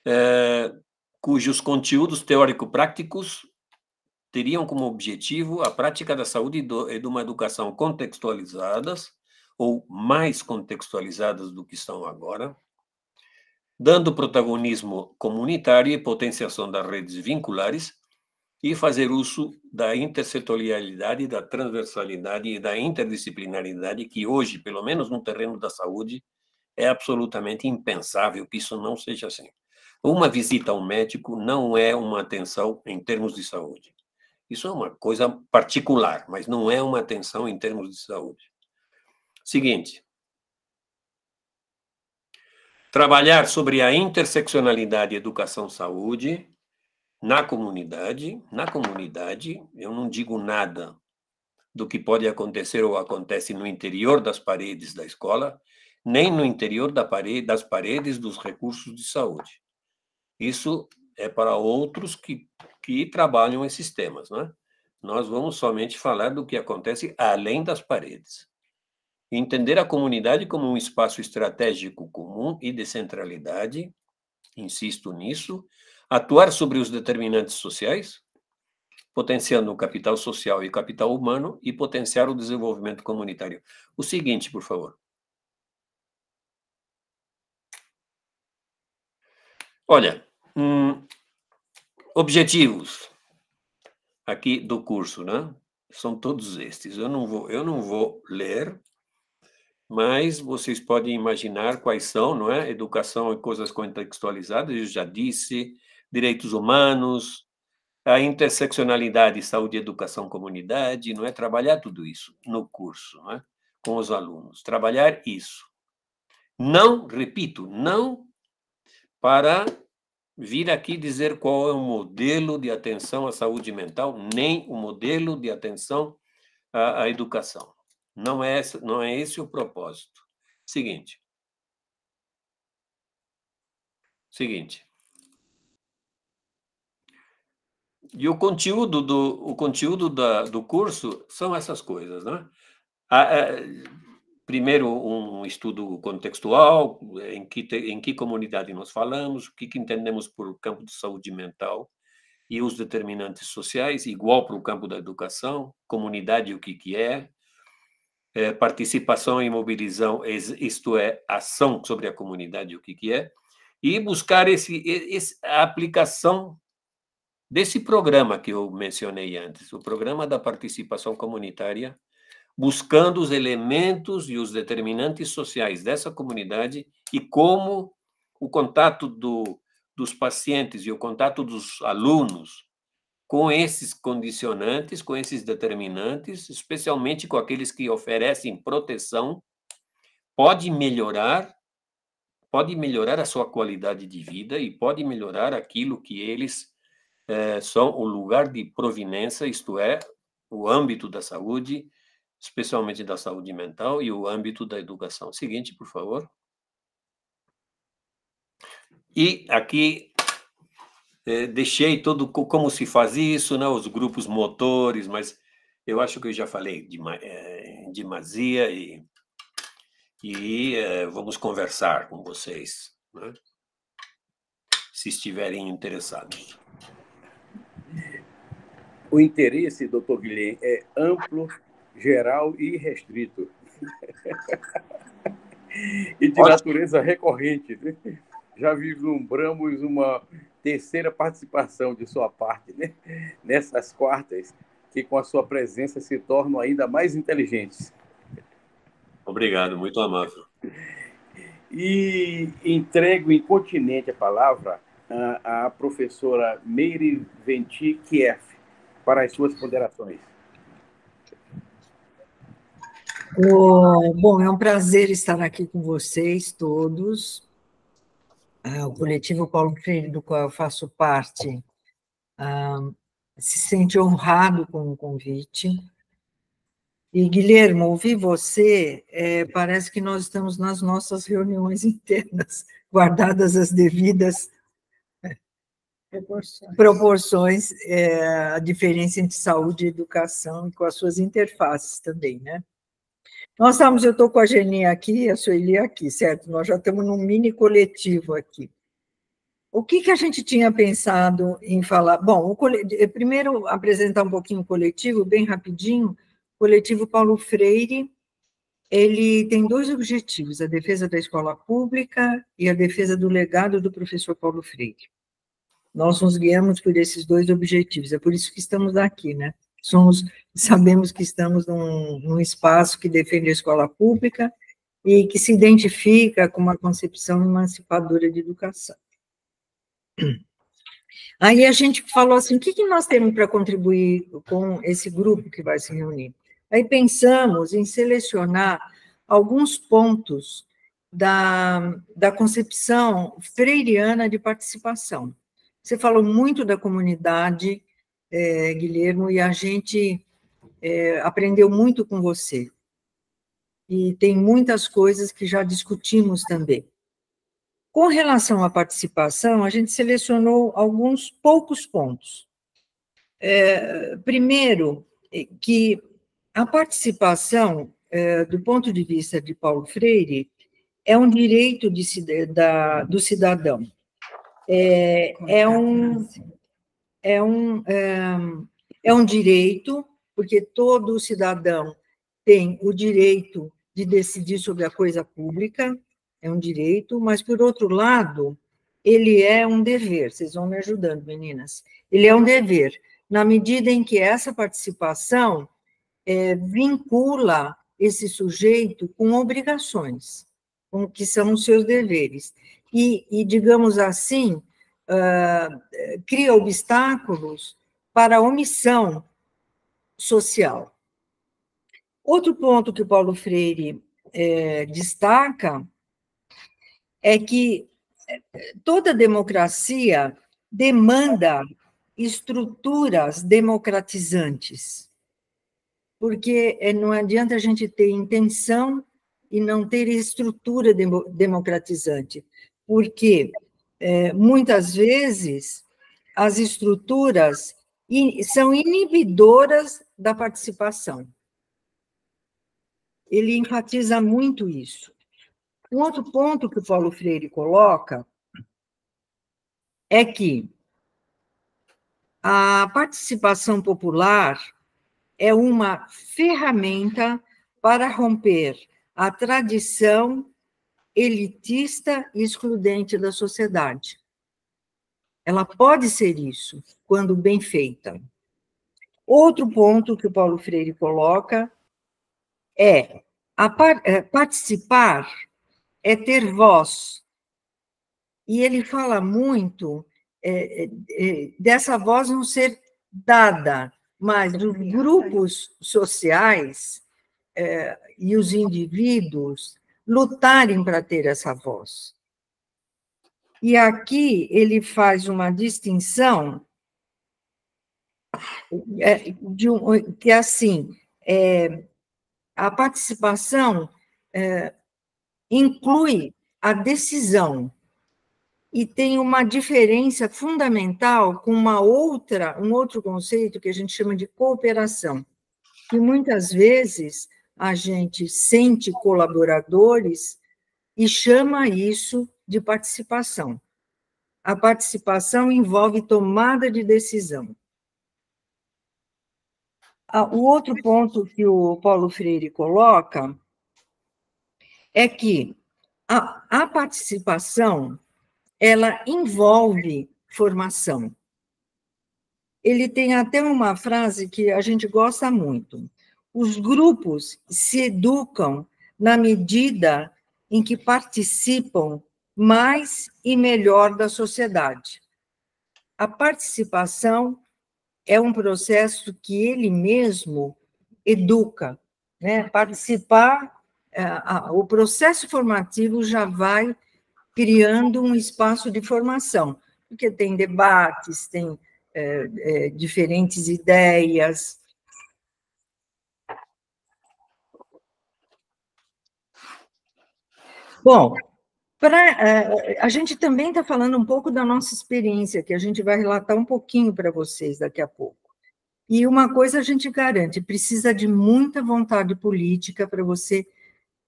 B: é? Cujos conteúdos teórico-práticos teriam como objetivo a prática da saúde e de uma educação contextualizadas, ou mais contextualizadas do que estão agora, dando protagonismo comunitário e potenciação das redes vinculares, e fazer uso da intersetorialidade, da transversalidade e da interdisciplinaridade, que hoje, pelo menos no terreno da saúde, é absolutamente impensável que isso não seja assim. Uma visita ao médico não é uma atenção em termos de saúde. Isso é uma coisa particular, mas não é uma atenção em termos de saúde. Seguinte. Trabalhar sobre a interseccionalidade educação-saúde na comunidade, eu não digo nada do que pode acontecer ou acontece no interior das paredes da escola, nem no interior das paredes dos recursos de saúde. Isso é para outros que trabalham esses temas, né? Nós vamos somente falar do que acontece além das paredes. Entender a comunidade como um espaço estratégico comum e de centralidade, insisto nisso, atuar sobre os determinantes sociais, potenciando o capital social e capital humano e potenciar o desenvolvimento comunitário. O seguinte, por favor. Olha, objetivos aqui do curso, né? São todos estes. Eu não vou ler, mas vocês podem imaginar quais são, não é? Educação e coisas contextualizadas, eu já disse, direitos humanos, a interseccionalidade, saúde, educação, comunidade, não é? Trabalhar tudo isso no curso, não é? Com os alunos. Trabalhar isso. Não, repito, não para vir aqui dizer qual é o modelo de atenção à saúde mental, nem o modelo de atenção à educação. Não é esse o propósito. Seguinte. E o conteúdo do curso são essas coisas, né? Primeiro, um estudo contextual, em que comunidade nós falamos, o que entendemos por campo de saúde mental e os determinantes sociais, igual para o campo da educação, comunidade, o que é, participação e mobilização, isto é, ação sobre a comunidade, o que é, e buscar a aplicação desse programa que eu mencionei antes, o programa da participação comunitária, buscando os elementos e os determinantes sociais dessa comunidade e como o contato dos pacientes e o contato dos alunos com esses condicionantes, com esses determinantes, especialmente com aqueles que oferecem proteção, pode melhorar a sua qualidade de vida e pode melhorar aquilo que eles são o lugar de proveniência, isto é, o âmbito da saúde, especialmente da saúde mental e o âmbito da educação. Seguinte, por favor. E aqui deixei todo como se faz isso, né, os grupos motores, mas eu acho que eu já falei de demasia e vamos conversar com vocês, né, se estiverem interessados.
A: O interesse, doutor Guilherme, é amplo, geral e restrito. E de natureza recorrente, né? Já vislumbramos uma terceira participação de sua parte, né? Nessas quartas, que com a sua presença se tornam ainda mais inteligentes.
B: Obrigado, muito amável.
A: E entrego incontinente a palavra à professora Meire Venti Kiev para as suas ponderações.
E: Bom, é um prazer estar aqui com vocês todos. O coletivo Paulo Freire, do qual eu faço parte, se sente honrado com o convite. E, Guilherme, ouvir você, parece que nós estamos nas nossas reuniões internas, guardadas as devidas proporções, a diferença entre saúde e educação, e com as suas interfaces também, né? Eu estou com a Geni aqui e a Sueli aqui, certo? Nós já estamos num mini coletivo aqui. O que a gente tinha pensado em falar? Bom, primeiro apresentar um pouquinho o coletivo, bem rapidinho. O coletivo Paulo Freire, ele tem dois objetivos, a defesa da escola pública e a defesa do legado do professor Paulo Freire. Nós nos guiamos por esses dois objetivos, é por isso que estamos aqui, né? Sabemos que estamos num espaço que defende a escola pública e que se identifica com uma concepção emancipadora de educação. Aí a gente falou assim, o que nós temos para contribuir com esse grupo que vai se reunir? Aí pensamos em selecionar alguns pontos da concepção freiriana de participação. Você falou muito da comunidade, Guilherme, e a gente aprendeu muito com você. E tem muitas coisas que já discutimos também. Com relação à participação, a gente selecionou alguns poucos pontos. Primeiro, que a participação, do ponto de vista de Paulo Freire, é um direito do cidadão. É um direito, porque todo cidadão tem o direito de decidir sobre a coisa pública, é um direito, mas, por outro lado, ele é um dever. Vocês vão me ajudando, meninas. Ele é um dever, na medida em que essa participação vincula esse sujeito com obrigações, com que são os seus deveres. E digamos assim, cria obstáculos para a omissão social. Outro ponto que o Paulo Freire destaca é que toda democracia demanda estruturas democratizantes, porque não adianta a gente ter intenção e não ter estrutura democratizante, porque muitas vezes as estruturas são inibidoras da participação. ele enfatiza muito isso. Um outro ponto que o Paulo Freire coloca é que a participação popular é uma ferramenta para romper a tradição elitista e excludente da sociedade. Ela pode ser isso, quando bem feita. Outro ponto que o Paulo Freire coloca é participar é ter voz. E ele fala muito dessa voz não ser dada, mas os grupos sociais e os indivíduos lutarem para ter essa voz. E aqui ele faz uma distinção que é assim, a participação inclui a decisão e tem uma diferença fundamental com um outro conceito que a gente chama de cooperação, que muitas vezes a gente sente colaboradores e chama isso de participação. A participação envolve tomada de decisão. O outro ponto que o Paulo Freire coloca é que a participação ela envolve formação. Ele tem até uma frase que a gente gosta muito. Os grupos se educam na medida em que participam mais e melhor da sociedade. A participação é um processo que ele mesmo educa, né? Participar, o processo formativo já vai criando um espaço de formação, porque tem debates, tem diferentes ideias. Bom, a gente também está falando um pouco da nossa experiência, que a gente vai relatar um pouquinho para vocês daqui a pouco. E uma coisa a gente garante, precisa de muita vontade política para você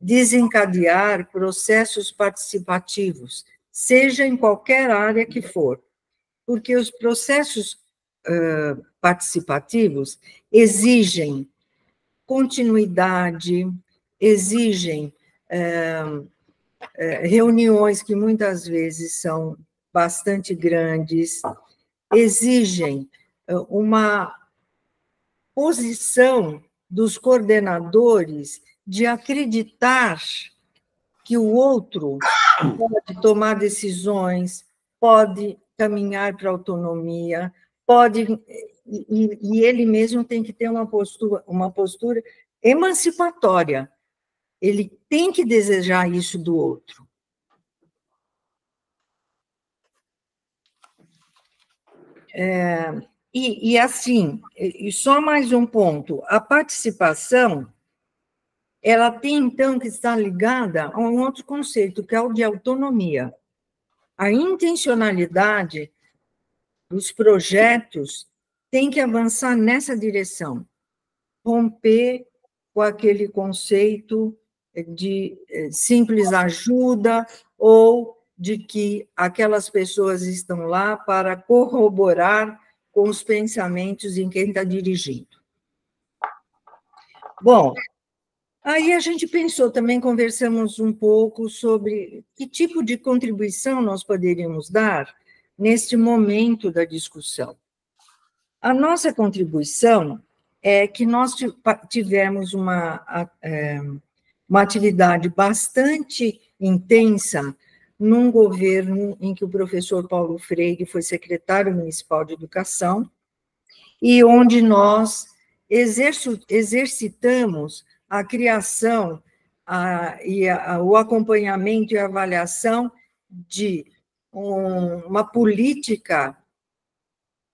E: desencadear processos participativos, seja em qualquer área que for, porque os processos participativos exigem continuidade, exigem reuniões que muitas vezes são bastante grandes, exigem uma posição dos coordenadores de acreditar que o outro pode tomar decisões, pode caminhar para a autonomia, e ele mesmo tem que ter uma postura emancipatória. Ele tem que desejar isso do outro. E assim, e só mais um ponto, a participação, ela tem, então, que estar ligada a um outro conceito, que é o de autonomia. A intencionalidade dos projetos tem que avançar nessa direção, romper com aquele conceito de simples ajuda ou de que aquelas pessoas estão lá para corroborar com os pensamentos em quem está dirigindo. Bom, aí a gente pensou também, conversamos um pouco sobre que tipo de contribuição nós poderíamos dar neste momento da discussão. A nossa contribuição é que nós tivemos uma atividade bastante intensa num governo em que o professor Paulo Freire foi secretário municipal de educação e onde nós exercitamos a criação o acompanhamento e a avaliação de uma política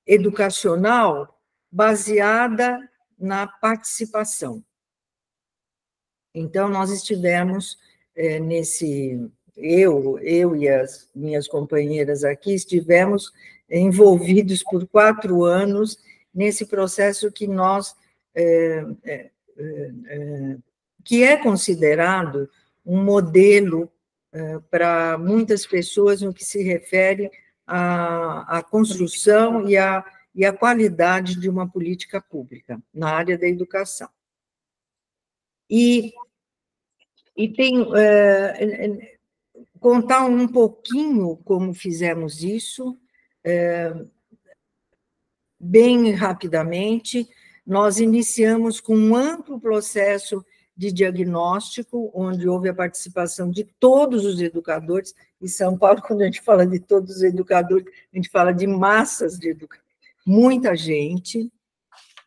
E: educacional baseada na participação. Então, nós estivemos eu e as minhas companheiras aqui, estivemos envolvidos por 4 anos nesse processo que nós que é considerado um modelo para muitas pessoas no que se refere à construção e à qualidade de uma política pública na área da educação. E tem contar um pouquinho como fizemos isso, bem rapidamente. Nós iniciamos com um amplo processo de diagnóstico, onde houve a participação de todos os educadores. Em São Paulo, quando a gente fala de todos os educadores, a gente fala de massas de educadores, muita gente,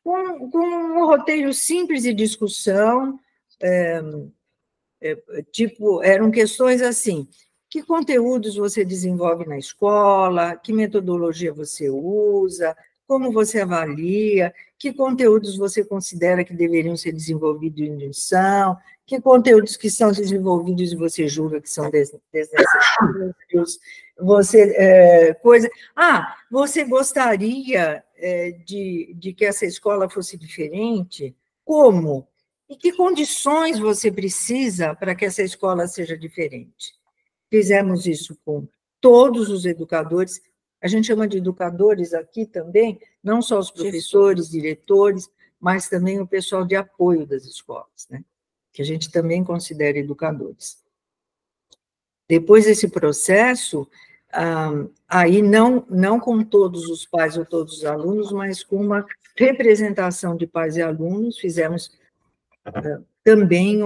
E: com um roteiro simples de discussão, eram questões assim: que conteúdos você desenvolve na escola, que metodologia você usa, como você avalia, que conteúdos você considera que deveriam ser desenvolvidos em lição, que conteúdos que são desenvolvidos e você julga que são desnecessários, você gostaria de que essa escola fosse diferente? Como? E que condições você precisa para que essa escola seja diferente? Fizemos isso com todos os educadores. A gente chama de educadores aqui também, não só os professores, diretores, mas também o pessoal de apoio das escolas, né? Que a gente também considera educadores. Depois desse processo, aí não com todos os pais ou todos os alunos, mas com uma representação de pais e alunos, fizemos também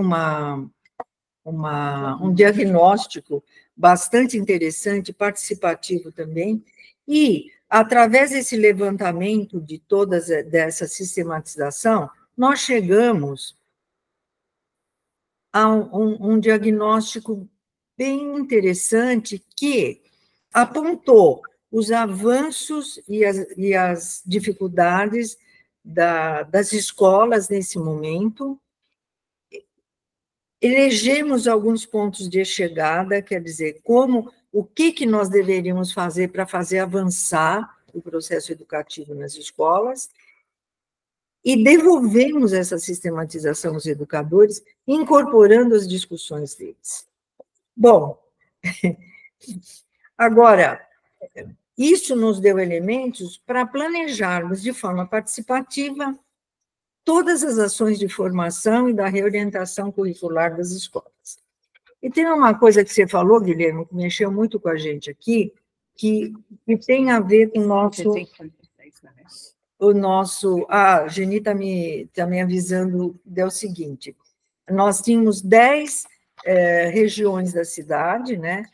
E: um diagnóstico bastante interessante, participativo também, e, através desse levantamento de dessa sistematização, nós chegamos a um diagnóstico bem interessante que apontou os avanços e as dificuldades das escolas nesse momento. Elegemos alguns pontos de chegada, quer dizer, o que nós deveríamos fazer para fazer avançar o processo educativo nas escolas, e devolvemos essa sistematização aos educadores, incorporando as discussões deles. Bom, agora, isso nos deu elementos para planejarmos de forma participativa todas as ações de formação e da reorientação curricular das escolas. E tem uma coisa que você falou, Guilherme, que mexeu muito com a gente aqui, que tem a ver com o nosso... A Geni está me avisando o seguinte: nós tínhamos 10 regiões da cidade, né,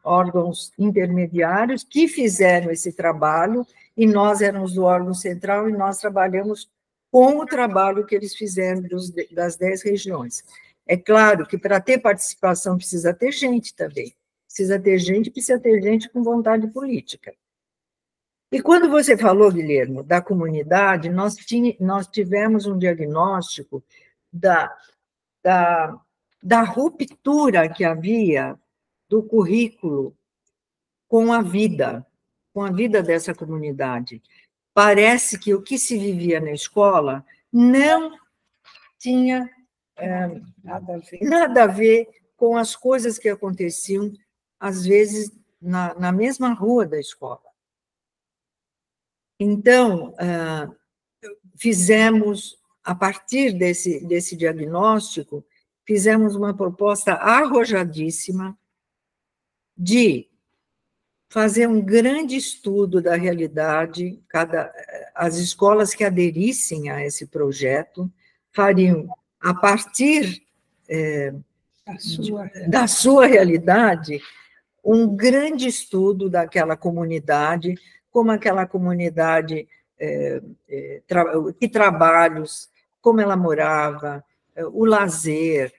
E: órgãos intermediários que fizeram esse trabalho, e nós éramos do órgão central, e nós trabalhamos com o trabalho que eles fizeram das 10 regiões. É claro que para ter participação precisa ter gente também, precisa ter gente com vontade política. E quando você falou, Guilherme, da comunidade, nós tivemos um diagnóstico da ruptura que havia do currículo com a vida dessa comunidade. Parece que o que se vivia na escola não tinha nada a ver com as coisas que aconteciam, às vezes, na mesma rua da escola. Então, fizemos, a partir desse diagnóstico, fizemos uma proposta arrojadíssima de fazer um grande estudo da realidade. As escolas que aderissem a esse projeto fariam, a partir da sua realidade, um grande estudo daquela comunidade, como aquela comunidade, que trabalhos, como ela morava, o lazer,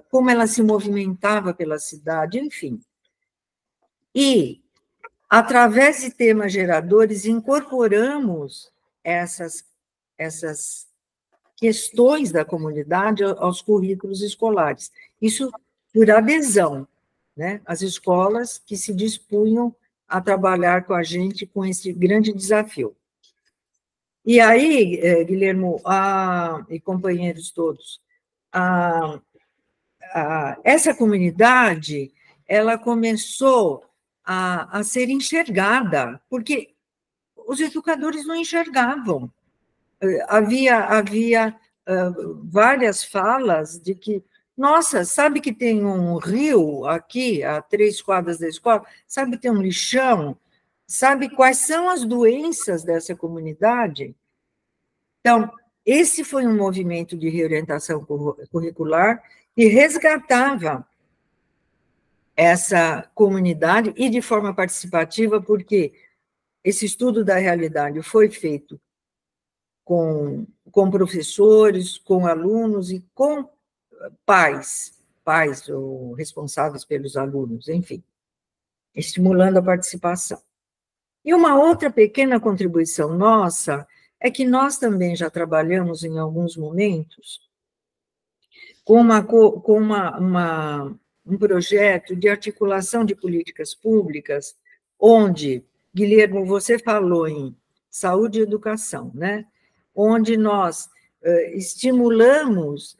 E: como ela se movimentava pela cidade, enfim. E, através de temas geradores, incorporamos essas questões da comunidade aos currículos escolares. Isso por adesão, né? As escolas que se dispunham a trabalhar com a gente com esse grande desafio. E aí, Guilhermo e companheiros todos, essa comunidade, ela começou a ser enxergada, porque os educadores não enxergavam. Havia várias falas de que, nossa, sabe que tem um rio aqui, a 3 quadras da escola? Sabe que tem um lixão? Sabe quais são as doenças dessa comunidade? Então, esse foi um movimento de reorientação curricular que resgatava essa comunidade e de forma participativa, porque esse estudo da realidade foi feito com professores, com alunos e com pais ou responsáveis pelos alunos, enfim, estimulando a participação. E uma outra pequena contribuição nossa é que nós também já trabalhamos em alguns momentos com um projeto de articulação de políticas públicas, onde, Guilherme, você falou em saúde e educação, né? Onde nós estimulamos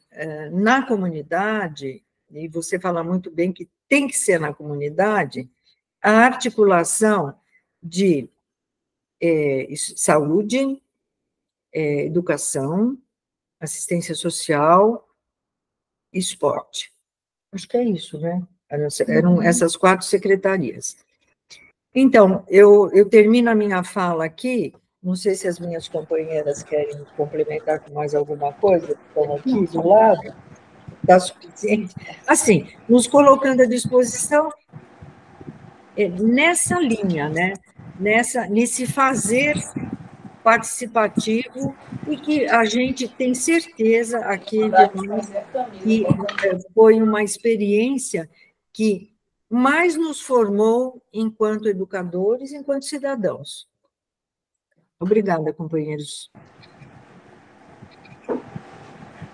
E: na comunidade, e você fala muito bem que tem que ser na comunidade, a articulação de saúde, educação, assistência social, esporte. Acho que é isso, né? Eram essas 4 secretarias. Então, eu termino a minha fala aqui, não sei se as minhas companheiras querem complementar com mais alguma coisa, que estão aqui do lado, está suficiente. Assim, nos colocando à disposição nessa linha, né? Nesse fazer participativo e que a gente tem certeza aqui que foi uma experiência que mais nos formou enquanto educadores, enquanto cidadãos. Obrigada, companheiros.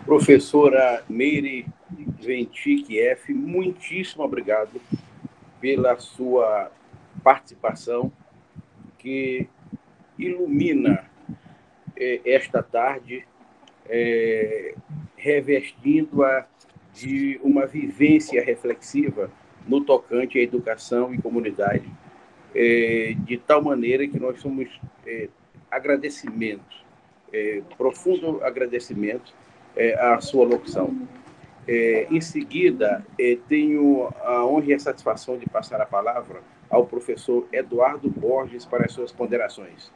A: Professora Meire Ventic F., muitíssimo obrigado pela sua participação, que ilumina esta tarde, revestindo-a de uma vivência reflexiva no tocante à educação e comunidade, de tal maneira que nós somos profundo agradecimento à sua locução. Em seguida, tenho a honra e a satisfação de passar a palavra ao professor Eduardo Borges para as suas ponderações.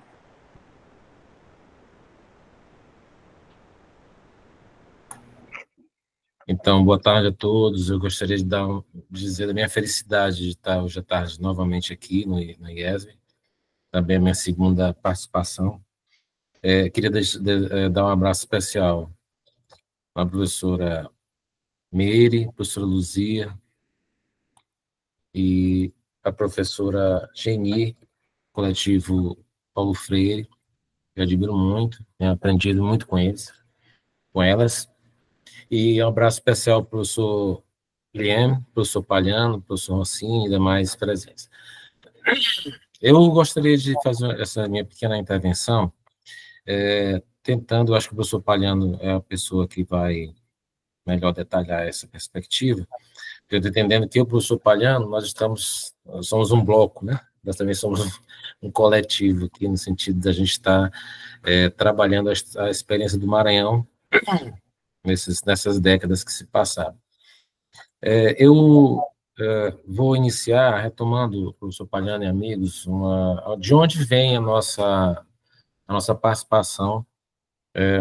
F: Então, boa tarde a todos. Eu gostaria de dizer da minha felicidade de estar hoje à tarde novamente aqui no IESB, também a minha segunda participação. Queria dar um abraço especial à professora Meire, professora Luzia e a professora Geni, coletivo Paulo Freire, eu admiro muito, tenho aprendido muito com elas. E um abraço especial ao professor Guilherme, professor Palhano, professor Rossini e demais presentes. Eu gostaria de fazer essa minha pequena intervenção, tentando, acho que o professor Palhano é a pessoa que vai melhor detalhar essa perspectiva, eu estou entendendo que o professor Palhano, nós somos um bloco, né? Nós também somos um coletivo aqui, no sentido da gente estar trabalhando a experiência do Maranhão nessas décadas que se passaram. Eu vou iniciar retomando, professor Palhano e amigos, de onde vem a nossa participação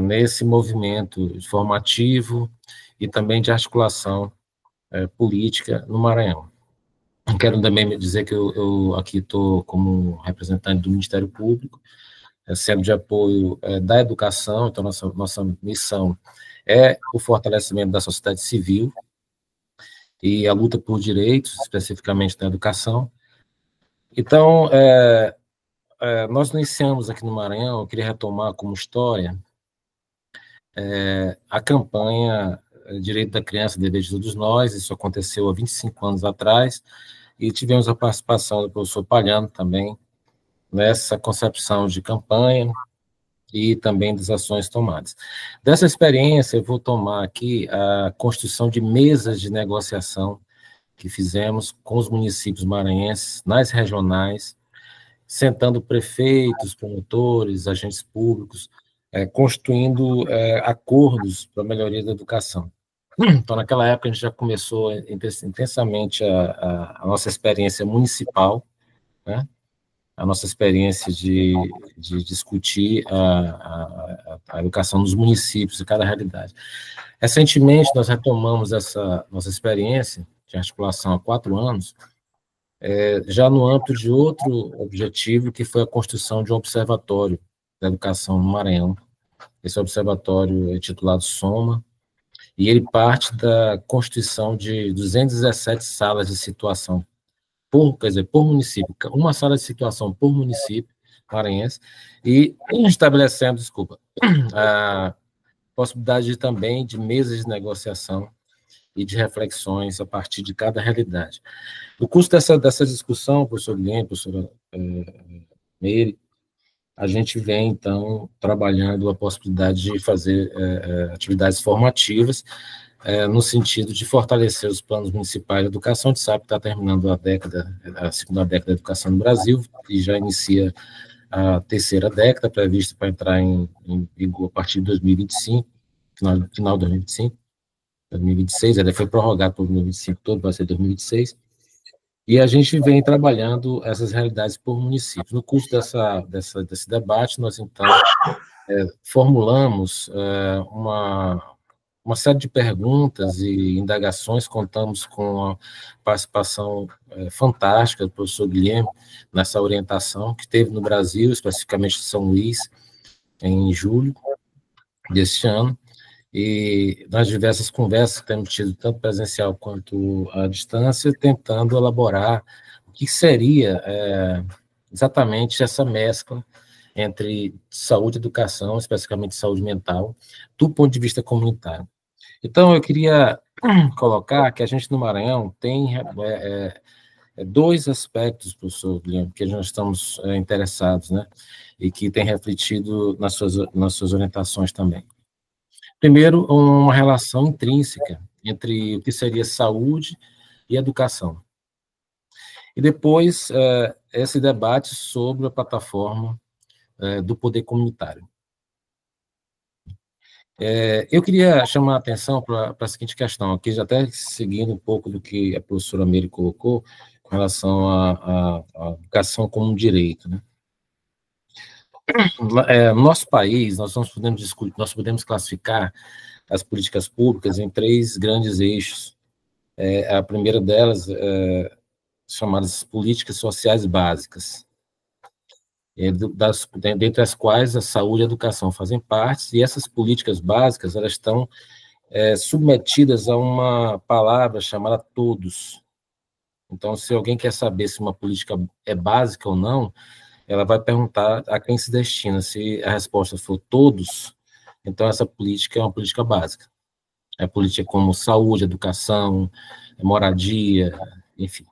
F: nesse movimento formativo e também de articulação política no Maranhão. Quero também dizer que eu aqui estou como representante do Ministério Público, sendo de apoio da educação, então nossa missão é o fortalecimento da sociedade civil e a luta por direitos, especificamente na educação. Então, nós iniciamos aqui no Maranhão, eu queria retomar como história a campanha Direito da Criança, Dever de Todos Nós. Isso aconteceu há 25 anos atrás, e tivemos a participação do professor Palhano também nessa concepção de campanha, e também das ações tomadas. Dessa experiência, eu vou tomar aqui a construção de mesas de negociação que fizemos com os municípios maranhenses, nas regionais, sentando prefeitos, promotores, agentes públicos, construindo acordos para a melhoria da educação. Então, naquela época, a gente já começou intensamente a nossa experiência municipal, né? A nossa experiência de discutir a educação dos municípios e cada realidade. Recentemente, nós retomamos essa nossa experiência de articulação há 4 anos, já no âmbito de outro objetivo, que foi a construção de um observatório da educação no Maranhão. Esse observatório é titulado SOMA, e ele parte da constituição de 217 salas de situação, por município, uma sala de situação por município maranhense, e estabelecendo, a possibilidade também de mesas de negociação e de reflexões a partir de cada realidade. No curso dessa discussão, professor Guilherme, professora Meire, a gente vem, então, trabalhando a possibilidade de fazer atividades formativas, no sentido de fortalecer os planos municipais de educação. A gente sabe que está terminando a segunda década da educação no Brasil, e já inicia a terceira década, prevista para entrar em vigor a partir de 2025, final de 2025, 2026, ele foi prorrogado para 2025 todo, vai ser 2026, e a gente vem trabalhando essas realidades por município. No curso desse debate, nós, então, formulamos uma série de perguntas e indagações, contamos com a participação fantástica do professor Guilherme nessa orientação, que teve no Brasil, especificamente em São Luís, em julho deste ano, e nas diversas conversas que temos tido, tanto presencial quanto à distância, tentando elaborar o que seria exatamente essa mescla entre saúde e educação, especificamente saúde mental, do ponto de vista comunitário. Então, eu queria colocar que a gente no Maranhão tem 2 aspectos, professor Guilherme, que nós estamos interessados, né, e que tem refletido nas suas orientações também. Primeiro, uma relação intrínseca entre o que seria saúde e educação. E depois, esse debate sobre a plataforma do poder comunitário. Eu queria chamar a atenção para a seguinte questão, aqui já até seguindo um pouco do que a professora Meire colocou, com relação à educação como um direito, né? No nosso país, nós podemos classificar as políticas públicas em 3 grandes eixos. A primeira delas, chamadas políticas sociais básicas, dentre as quais a saúde e a educação fazem parte, e essas políticas básicas, elas estão submetidas a uma palavra chamada todos. Então, se alguém quer saber se uma política é básica ou não, ela vai perguntar a quem se destina. Se a resposta for todos, então essa política é uma política básica. É política como saúde, educação, moradia, enfim.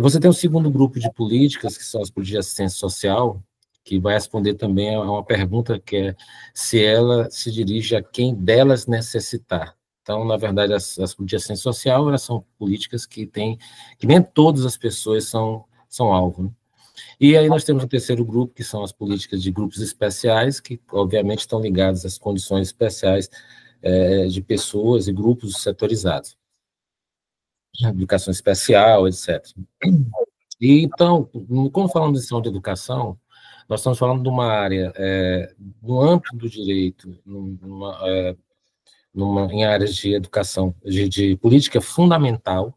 F: Você tem um segundo grupo de políticas, que são as políticas de assistência social, que vai responder também a uma pergunta que é se ela se dirige a quem delas necessitar. Então, na verdade, as políticas de assistência social, elas são políticas que nem todas as pessoas são alvo, né? E aí nós temos o terceiro grupo, que são as políticas de grupos especiais, que obviamente estão ligadas às condições especiais de pessoas e grupos setorizados. Educação especial, etc. E então, quando falamos de saúde e educação, nós estamos falando de uma área no âmbito do direito, em áreas de educação, de política fundamental.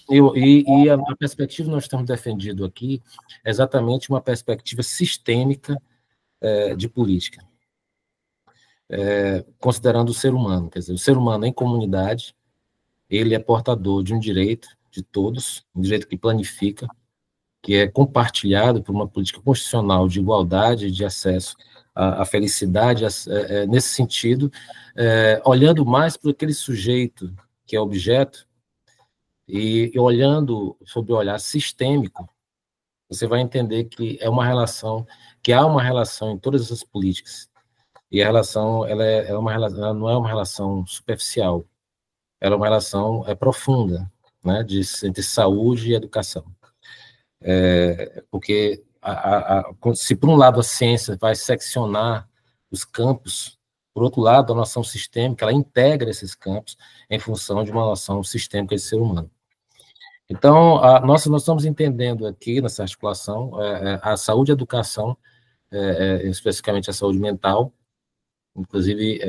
F: E a perspectiva que nós estamos defendendo aqui é exatamente uma perspectiva sistêmica de política, considerando o ser humano. Quer dizer, o ser humano em comunidade, ele é portador de um direito de todos, um direito que planifica, que é compartilhado por uma política constitucional de igualdade, de acesso à felicidade, nesse sentido, olhando mais para aquele sujeito que é objeto, e olhando sob o olhar sistêmico, você vai entender que é uma relação que há uma relação em todas essas políticas, e a relação ela não é uma relação superficial, ela é uma relação profunda, né, entre saúde e educação. Porque se por um lado a ciência vai seccionar os campos, por outro lado a noção sistêmica ela integra esses campos em função de uma noção sistêmica de ser humano. Então, nós estamos entendendo aqui nessa articulação a saúde e a educação, especificamente a saúde mental. Inclusive,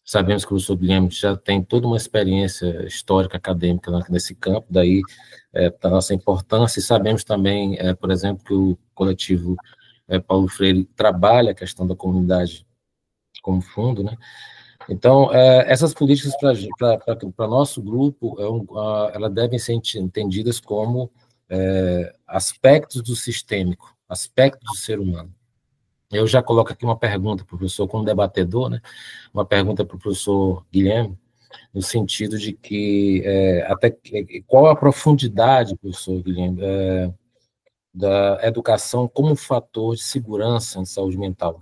F: sabemos que o professor Guilherme já tem toda uma experiência histórica, acadêmica nesse campo, daí da nossa importância, e sabemos também, por exemplo, que o coletivo Paulo Freire trabalha a questão da comunidade como fundo, né? Então, essas políticas para nosso grupo, elas devem ser entendidas como aspectos do sistêmico, aspectos do ser humano. Eu já coloco aqui uma pergunta para o professor, como debatedor, né? Uma pergunta para o professor Guilherme, no sentido de que qual a profundidade, professor Guilherme, da educação como fator de segurança em saúde mental,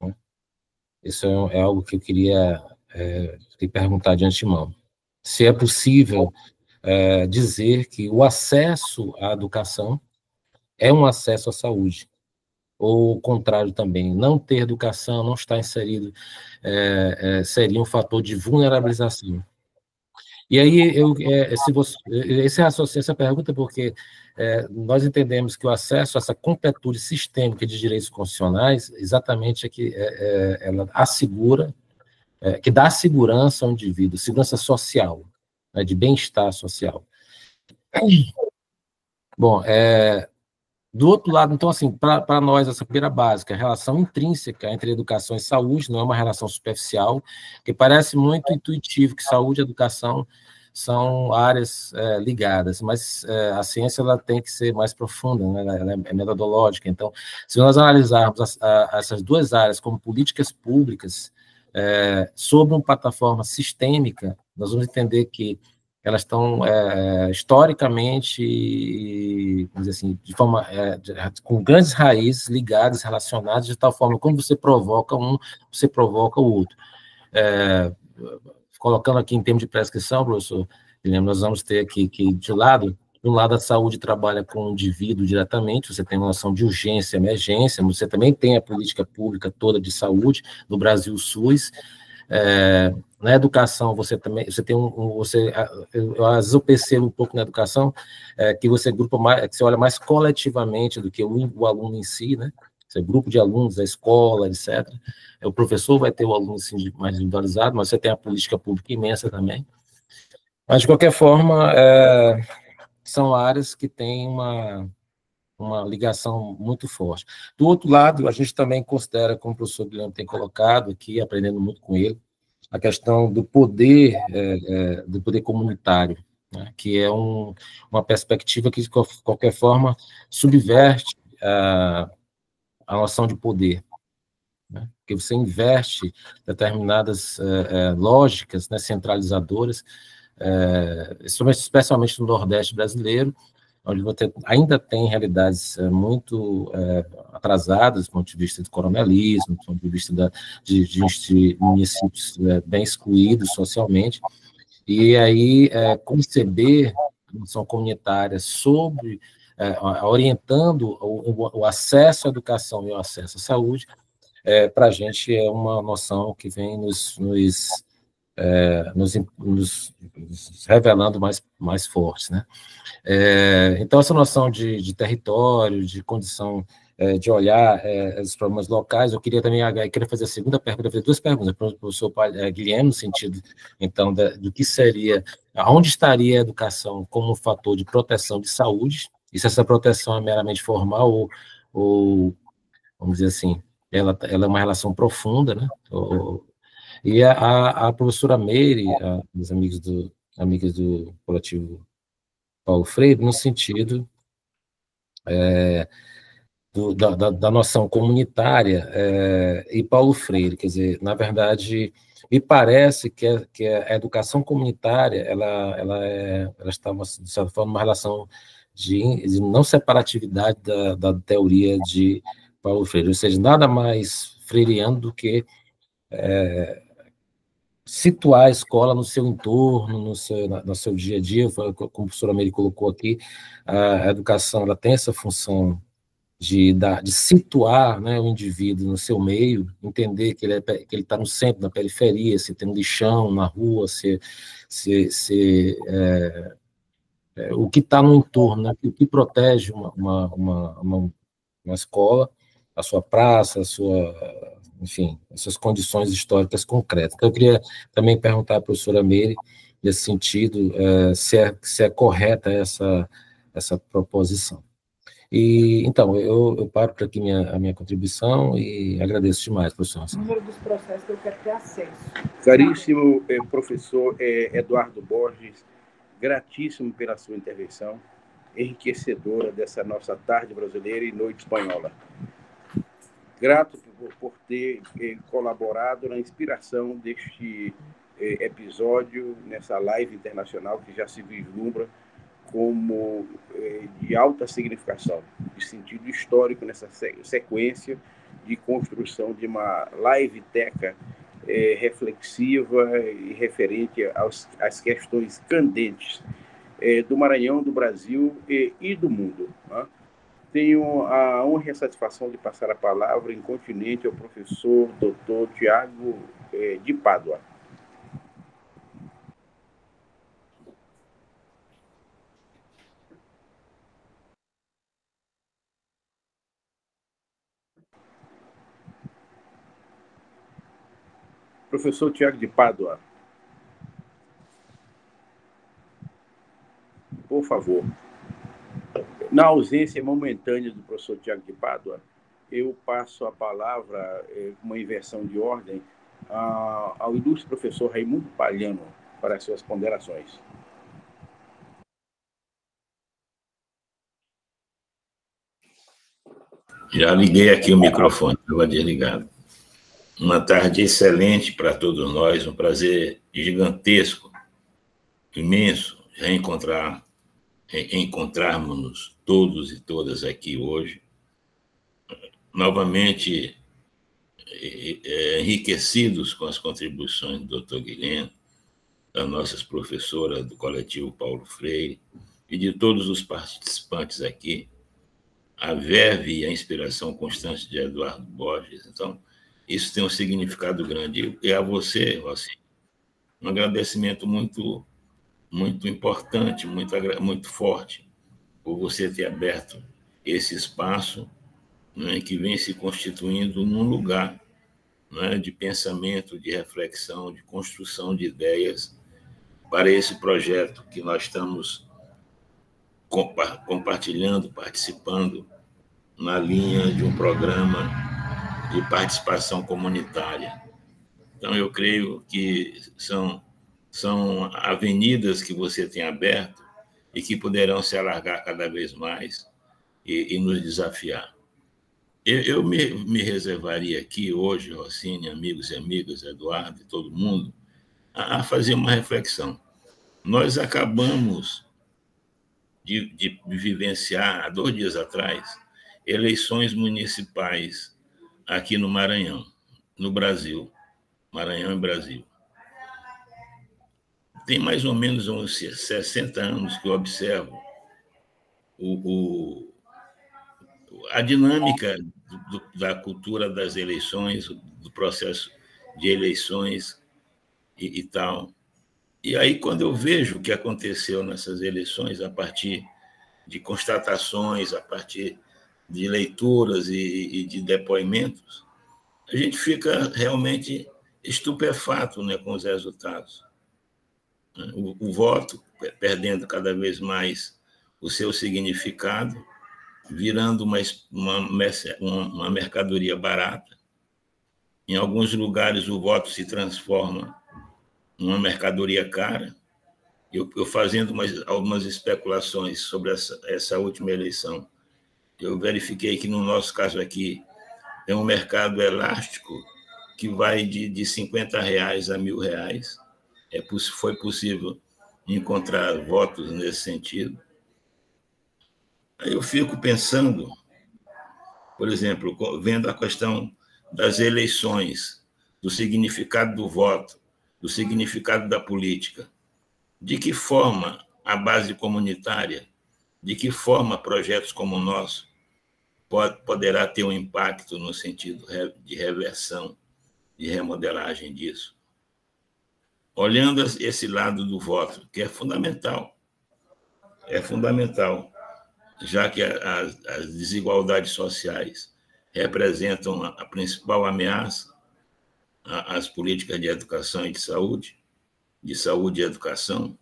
F: né? Isso é algo que eu queria lhe perguntar de antemão. Se é possível dizer que o acesso à educação é um acesso à saúde, ou o contrário também, não ter educação, não estar inserido, seria um fator de vulnerabilização. E aí, esse associa essa pergunta porque nós entendemos que o acesso a essa completude sistêmica de direitos constitucionais, exatamente ela assegura, que dá segurança ao indivíduo, segurança social, né, de bem-estar social. Bom, do outro lado, então, assim, para nós, essa primeira básica, a relação intrínseca entre educação e saúde, não é uma relação superficial, que parece muito intuitivo que saúde e educação são áreas ligadas, mas a ciência ela tem que ser mais profunda, né? Ela é metodológica. Então, se nós analisarmos essas duas áreas como políticas públicas sobre uma plataforma sistêmica, nós vamos entender que elas estão historicamente, vamos dizer assim, de forma com grandes raízes ligadas, relacionadas, de tal forma que quando você provoca um, você provoca o outro. Colocando aqui em termos de prescrição, professor Guilherme, nós vamos ter aqui que, de um lado a saúde trabalha com o indivíduo diretamente, você tem uma noção de urgência e emergência, você também tem a política pública toda de saúde, no Brasil, o SUS. Na educação, você tem às vezes eu percebo um pouco na educação que você grupa mais, que você olha mais coletivamente do que o aluno em si, né? Você grupo de alunos, a escola, etc. O professor vai ter o aluno assim, mais individualizado, mas você tem a política pública imensa também. Mas, de qualquer forma, são áreas que têm uma ligação muito forte. Do outro lado, a gente também considera, como o professor Guilherme tem colocado aqui, aprendendo muito com ele, a questão do poder comunitário, né, que é uma perspectiva que, de qualquer forma, subverte a noção de poder, né, porque você inverte determinadas lógicas, né, centralizadoras, especialmente no Nordeste brasileiro, onde você ainda tem realidades muito atrasadas do ponto de vista do coronelismo, do ponto de vista de municípios bem excluídos socialmente, e aí conceber a noção comunitária sobre, orientando o acesso à educação e o acesso à saúde, para a gente é uma noção que vem nos revelando mais fortes, né? Então, essa noção de território, de condição de olhar os problemas locais, eu queria também fazer a segunda pergunta, fazer duas perguntas para o professor Guilherme, no sentido, então, do que seria, onde estaria a educação como um fator de proteção de saúde, e se essa proteção é meramente formal ou vamos dizer assim, ela é uma relação profunda, né? E a professora Meire, as amigas do coletivo Paulo Freire, no sentido da noção comunitária, e Paulo Freire, quer dizer, na verdade, me parece que a educação comunitária, ela está, de certa forma, uma relação de não separatividade da teoria de Paulo Freire, ou seja, nada mais freiriano do que situar a escola no seu entorno, no seu dia a dia, como o professor Américo colocou aqui, a educação ela tem essa função de situar, né, o indivíduo no seu meio, entender que ele está no centro, na periferia, se tem um lixão na rua, o que está no entorno, né, o que protege uma escola, a sua praça, enfim, essas condições históricas concretas. Então, eu queria também perguntar à professora Meire, nesse sentido, se é correta essa proposição. E, então, eu paro por aqui a minha contribuição e agradeço demais, professor.
G: O número dos processos que eu quero ter acesso.
A: Caríssimo professor Eduardo Borges, gratíssimo pela sua intervenção, enriquecedora dessa nossa tarde brasileira e noite espanhola. Grato por ter colaborado na inspiração deste episódio, nessa live internacional que já se vislumbra como de alta significação, de sentido histórico nessa sequência de construção de uma live-teca reflexiva e referente às questões candentes do Maranhão, do Brasil e do mundo, né? Tenho a honra e a satisfação de passar a palavra incontinente ao professor Dr. Tiago de Pádua. Professor Tiago de Pádua, por favor. Na ausência momentânea do professor Tiago de Pádua, eu passo a palavra, uma inversão de ordem, ao ilustre professor Raimundo Palhano para as suas ponderações.
C: Já liguei aqui o microfone, estava desligado. Uma tarde excelente para todos nós, um prazer gigantesco, imenso, encontrarmos-nos todos e todas aqui hoje, novamente enriquecidos com as contribuições do Dr. Guilherme, das nossas professoras do coletivo Paulo Freire e de todos os participantes aqui, a verve e a inspiração constante de Eduardo Borges. Então, isso tem um significado grande. E a você, Rossi, um agradecimento muito, muito importante, muito forte, por você ter aberto esse espaço, né, que vem se constituindo num lugar, né, de pensamento, de reflexão, de construção de ideias para esse projeto que nós estamos compartilhando, participando na linha de um programa de participação comunitária. Então, eu creio que são avenidas que você tem aberto e que poderão se alargar cada vez mais e nos desafiar. Eu me reservaria aqui hoje, Rossini, amigos e amigas, Eduardo e todo mundo, a fazer uma reflexão. Nós acabamos de vivenciar, há 2 dias atrás, eleições municipais aqui no Maranhão, no Brasil. Maranhão e Brasil. Tem mais ou menos uns 60 anos que eu observo a dinâmica da cultura das eleições, do processo de eleições e tal. E aí, quando eu vejo o que aconteceu nessas eleições, a partir de constatações, a partir de leituras e de depoimentos, a gente fica realmente estupefato, né, com os resultados. O voto perdendo cada vez mais o seu significado, virando uma mercadoria barata. Em alguns lugares, o voto se transforma numa mercadoria cara. Eu fazendo algumas especulações sobre essa última eleição, eu verifiquei que, no nosso caso aqui, é um mercado elástico que vai de R$50 a R$1.000. Foi possível encontrar votos nesse sentido. Aí eu fico pensando, por exemplo, vendo a questão das eleições, do significado do voto, do significado da política. De que forma a base comunitária, de que forma projetos como o nosso poderá ter um impacto no sentido de reversão, de remodelagem disso? Olhando esse lado do voto, que é fundamental, já que as desigualdades sociais representam a principal ameaça às políticas de educação e de saúde e educação.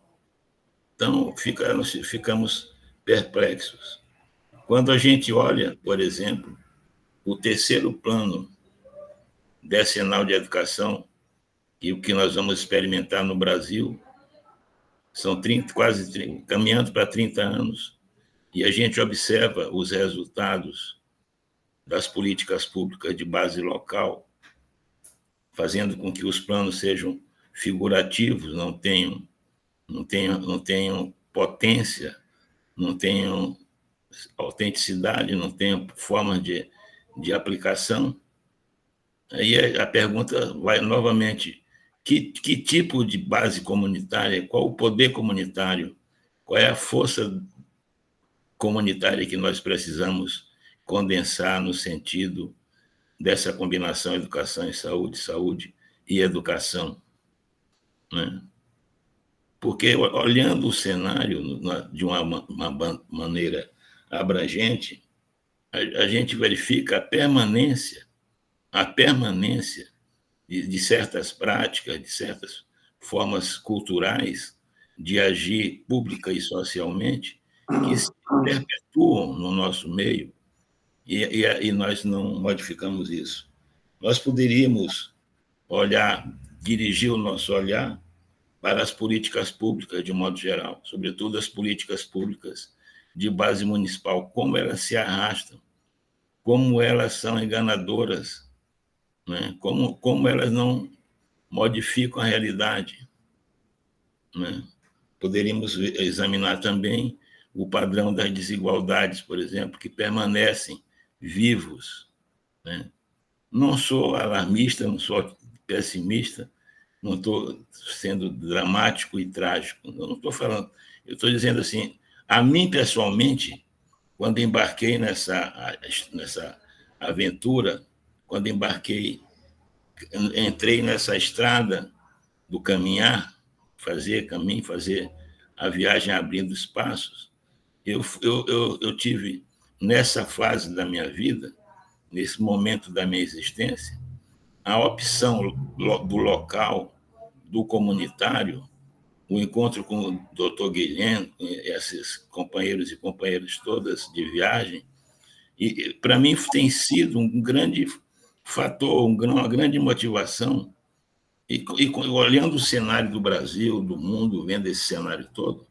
C: Então, ficamos perplexos. Quando a gente olha, por exemplo, o terceiro plano decenal de educação, e o que nós vamos experimentar no Brasil, são caminhando para 30 anos, e a gente observa os resultados das políticas públicas de base local, fazendo com que os planos sejam figurativos, não tenham potência, não tenham autenticidade, não tenham forma de aplicação. Aí a pergunta vai novamente: que tipo de base comunitária, qual o poder comunitário, qual é a força comunitária que nós precisamos condensar no sentido dessa combinação educação e saúde, saúde e educação, né? Porque, olhando o cenário de uma maneira abrangente, a gente verifica a permanência de certas práticas, de certas formas culturais de agir pública e socialmente, que se perpetuam no nosso meio, e nós não modificamos isso. Nós poderíamos dirigir o nosso olhar para as políticas públicas, de modo geral, sobretudo as políticas públicas de base municipal, como elas se arrastam, como elas são enganadoras, né? Como elas não modificam a realidade, né? Poderíamos examinar também o padrão das desigualdades, por exemplo, que permanecem vivos, né? Não sou alarmista, não sou pessimista, não estou sendo dramático e trágico, eu não estou falando, eu estou dizendo assim, a mim pessoalmente, quando embarquei nessa aventura, quando entrei nessa estrada do caminhar, fazer a viagem abrindo espaços, eu tive, nessa fase da minha vida, nesse momento da minha existência, a opção do local, do comunitário, o encontro com o doutor Guilherme, esses companheiros e companheiras todas de viagem, e para mim tem sido um grande fator, uma grande motivação, e olhando o cenário do Brasil, do mundo, vendo esse cenário todo,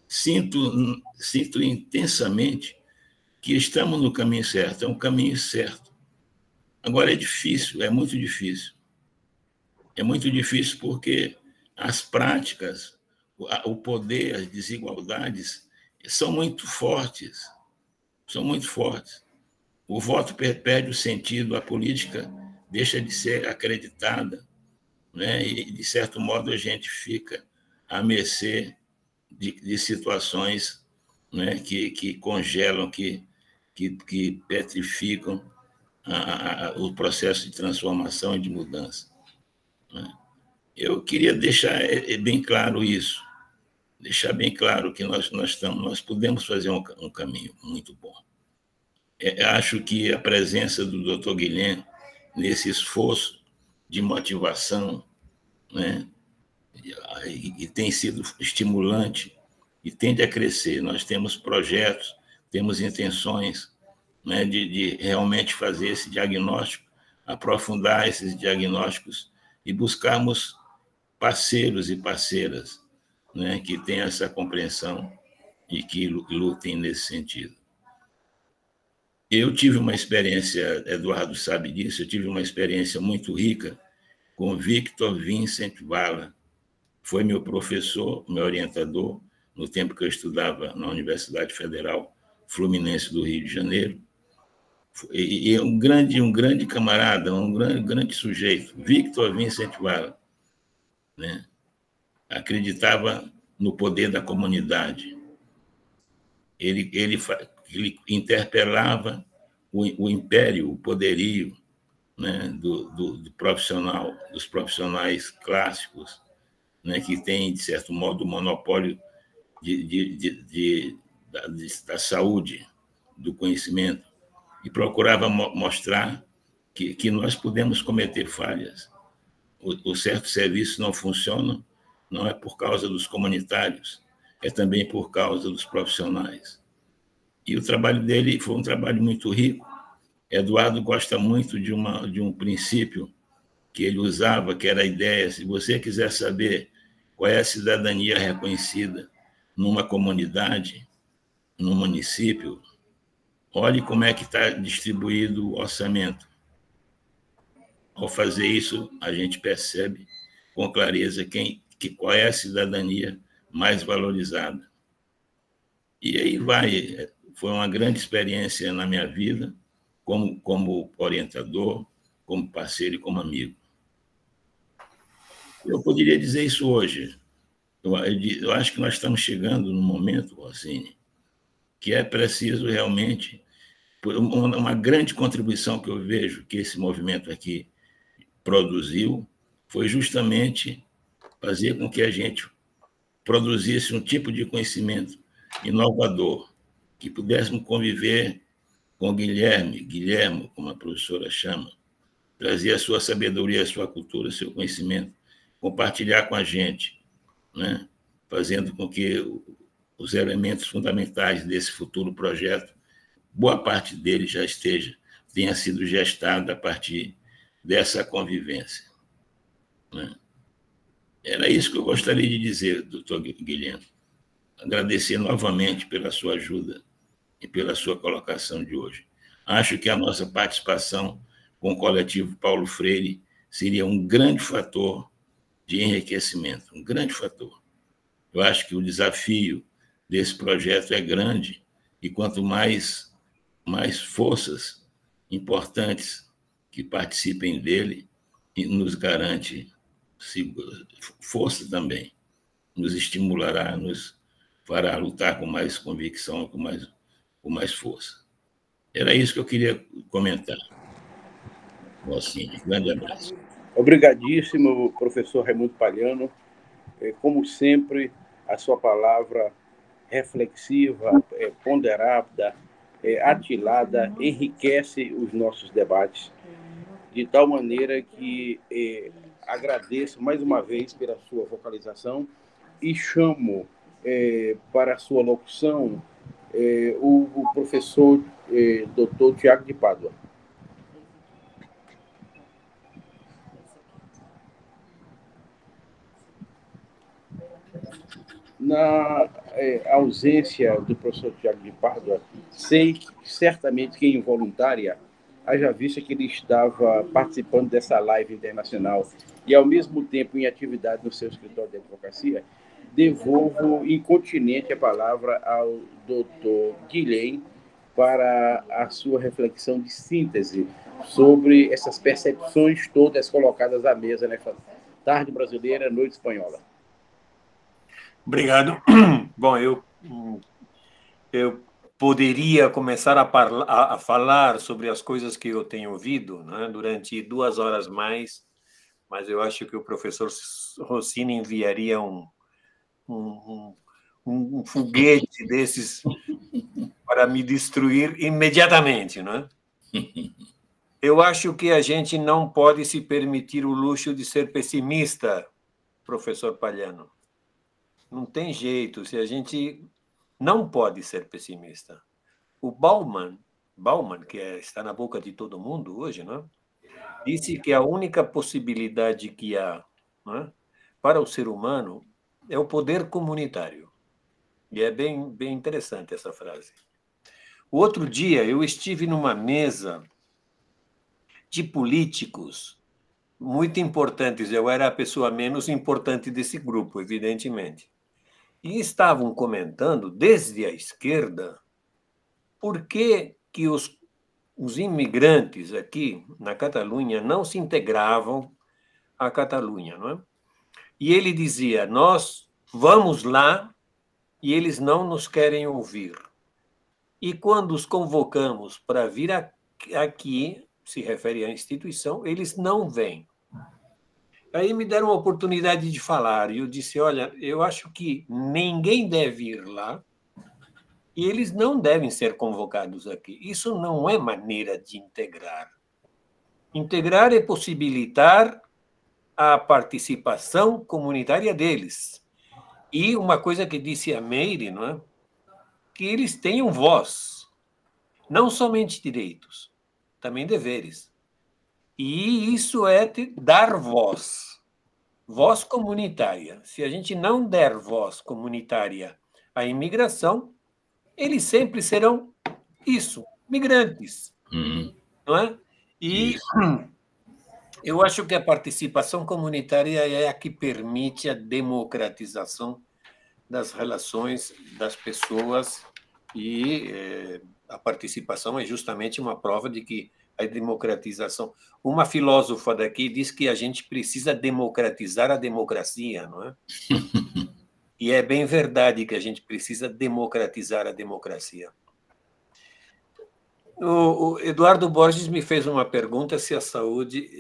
C: sinto intensamente que estamos no caminho certo, é um caminho certo. Agora é difícil, é muito difícil. É muito difícil porque as práticas, o poder, as desigualdades são muito fortes. São muito fortes. O voto perde o sentido, a política deixa de ser acreditada, né? E, de certo modo, a gente fica à mercê de situações, né, que congelam, que petrificam o processo de transformação e de mudança. Eu queria deixar bem claro isso, deixar bem claro que nós podemos fazer um caminho muito bom. Acho que a presença do Dr. Guilherme nesse esforço de motivação, né, e tem sido estimulante e tende a crescer. Nós temos projetos, temos intenções, né, de realmente fazer esse diagnóstico, aprofundar esses diagnósticos e buscarmos parceiros e parceiras, né, que tenham essa compreensão e que lutem nesse sentido. Eu tive uma experiência, Eduardo sabe disso, eu tive uma experiência muito rica com Victor Vincent Vala. Foi meu professor, meu orientador, no tempo que eu estudava na Universidade Federal Fluminense do Rio de Janeiro. E um grande camarada, um grande sujeito, Victor Vincent Wallace, né? Acreditava no poder da comunidade. Ele interpelava o império, o poderio, né, do profissional, dos profissionais clássicos, né, que tem, de certo modo, o monopólio da saúde, do conhecimento, e procurava mostrar que nós podemos cometer falhas. O certo serviço não funciona, não é por causa dos comunitários, é também por causa dos profissionais. E o trabalho dele foi um trabalho muito rico. Eduardo gosta muito de um princípio que ele usava, que era a ideia: se você quiser saber qual é a cidadania reconhecida numa comunidade, num município, olhe como é que está distribuído o orçamento. Ao fazer isso, a gente percebe com clareza qual é a cidadania mais valorizada. E aí vai. Foi uma grande experiência na minha vida, como orientador, como parceiro e como amigo. Eu poderia dizer isso hoje. Eu acho que nós estamos chegando num momento, Rossini, que é preciso realmente... Uma grande contribuição que eu vejo que esse movimento aqui produziu foi justamente fazer com que a gente produzisse um tipo de conhecimento inovador, que pudéssemos conviver com Guilhermo, como a professora chama, trazer a sua sabedoria, a sua cultura, seu conhecimento, compartilhar com a gente, né? Fazendo com que os elementos fundamentais desse futuro projeto, boa parte dele já tenha sido gestado a partir dessa convivência, né? Era isso que eu gostaria de dizer, doutor Guilherme. Agradecer novamente pela sua ajuda e pela sua colocação de hoje. Acho que a nossa participação com o coletivo Paulo Freire seria um grande fator de enriquecimento, um grande fator. Eu acho que o desafio desse projeto é grande, e quanto mais forças importantes que participem dele, nos garante força também, nos estimulará, nos fará lutar com mais convicção, com mais força. Era isso que eu queria comentar. Assim, grande abraço.
A: Obrigadíssimo, professor Raimundo Palhano. Como sempre, a sua palavra reflexiva, ponderada, atilada, enriquece os nossos debates, de tal maneira que agradeço mais uma vez pela sua vocalização e chamo para a sua locução o professor Dr. Tiago de Pádua. Na ausência do professor Tiago de Pádua, sei que certamente que involuntária, haja vista que ele estava participando dessa live internacional e, ao mesmo tempo, em atividade no seu escritório de advocacia, devolvo incontinente a palavra ao doutor Guilherme para a sua reflexão de síntese sobre essas percepções todas colocadas à mesa nessa tarde brasileira, noite espanhola.
B: Obrigado. Bom, eu poderia começar a falar sobre as coisas que eu tenho ouvido, né, durante 2 horas mais, mas eu acho que o professor Rossini enviaria um foguete desses para me destruir imediatamente, né? Eu acho que a gente não pode se permitir o luxo de ser pessimista, professor Palhano. Não tem jeito, se a gente não pode ser pessimista. O Bauman, que está na boca de todo mundo hoje, né, disse que a única possibilidade que há, né, para o ser humano é o poder comunitário. E é bem interessante essa frase. O outro dia eu estive numa mesa de políticos muito importantes. Eu era a pessoa menos importante desse grupo, evidentemente. E estavam comentando, desde a esquerda, por que os imigrantes aqui na Catalunha não se integravam à Catalunha, não é? E ele dizia, nós vamos lá e eles não nos querem ouvir. E quando os convocamos para vir aqui, se refere à instituição, eles não vêm. Aí me deram a oportunidade de falar, e eu disse, olha, eu acho que ninguém deve ir lá e eles não devem ser convocados aqui. Isso não é maneira de integrar. Integrar é possibilitar a participação comunitária deles. E uma coisa que disse a Meire, não é? Que eles tenham voz, não somente direitos, também deveres. E isso é dar voz, voz comunitária. Se a gente não der voz comunitária à imigração, eles sempre serão isso, migrantes, não é? E eu acho que a participação comunitária é a que permite a democratização das relações das pessoas e a participação é justamente uma prova de que a democratização... Uma filósofa daqui diz que a gente precisa democratizar a democracia, não é? E é bem verdade que a gente precisa democratizar a democracia. O Eduardo Borges me fez uma pergunta se a saúde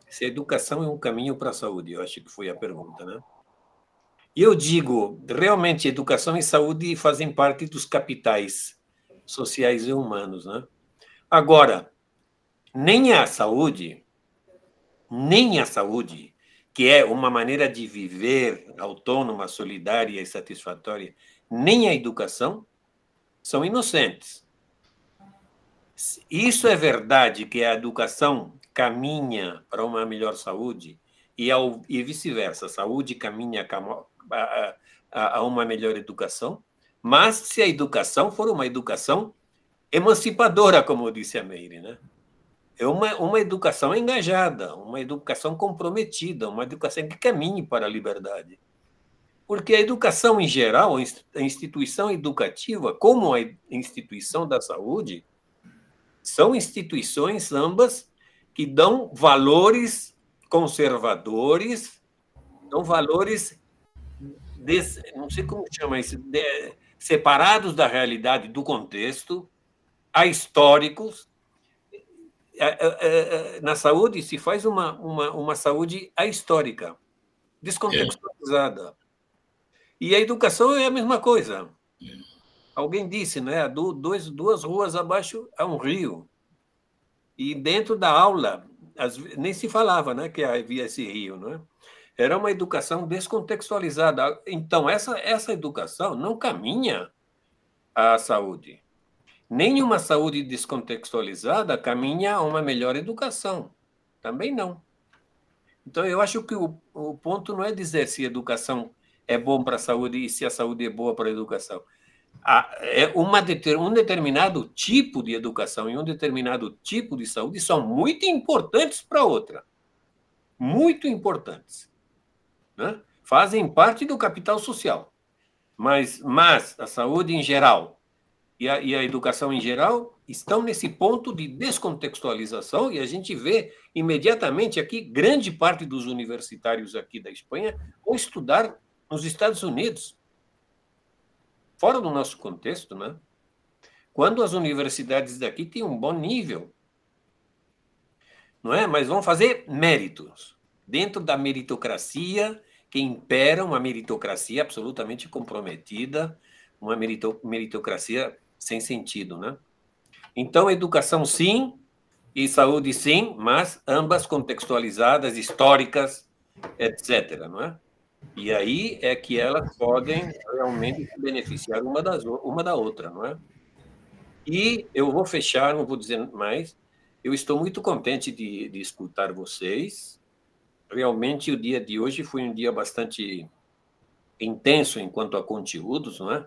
B: se a educação é um caminho para a saúde. Eu acho que foi a pergunta, né? E eu digo, realmente, educação e saúde fazem parte dos capitais sociais e humanos, né? Agora, nem a saúde, que é uma maneira de viver autônoma, solidária e satisfatória, nem a educação são inocentes. Isso é verdade que a educação caminha para uma melhor saúde e vice-versa, a saúde caminha a uma melhor educação, mas se a educação for uma educação emancipadora, como disse a Meire, né? É uma educação engajada, uma educação comprometida, uma educação que caminhe para a liberdade. Porque a educação em geral, a instituição educativa, como a instituição da saúde, são instituições ambas que dão valores conservadores, dão valores, não sei como chama isso, separados da realidade, do contexto, ahistóricos. Na saúde se faz uma saúde ahistórica, descontextualizada. E a educação é a mesma coisa. Alguém disse, né? Duas ruas abaixo há um rio. E dentro da aula, nem se falava, né, que havia esse rio, não é? Era uma educação descontextualizada. Então, essa educação não caminha à saúde. Nenhuma saúde descontextualizada caminha a uma melhor educação. Também não. Então, eu acho que o ponto não é dizer se a educação é bom para a saúde e se a saúde é boa para a educação. Um determinado tipo de educação e um determinado tipo de saúde são muito importantes para a outra. Muito importantes. Né? Fazem parte do capital social. Mas a saúde em geral e a educação em geral estão nesse ponto de descontextualização e a gente vê imediatamente aqui grande parte dos universitários aqui da Espanha vão estudar nos Estados Unidos, fora do nosso contexto, né? Quando as universidades daqui têm um bom nível, não é? Mas vão fazer méritos dentro da meritocracia que impera, uma meritocracia absolutamente comprometida, uma meritocracia sem sentido, né? Então, educação sim e saúde sim, mas ambas contextualizadas, históricas, etc., não é? E aí é que elas podem realmente se beneficiar uma da outra, não é? E eu vou fechar, não vou dizer mais. Eu estou muito contente de escutar vocês. Realmente, o dia de hoje foi um dia bastante intenso enquanto a conteúdos, não é?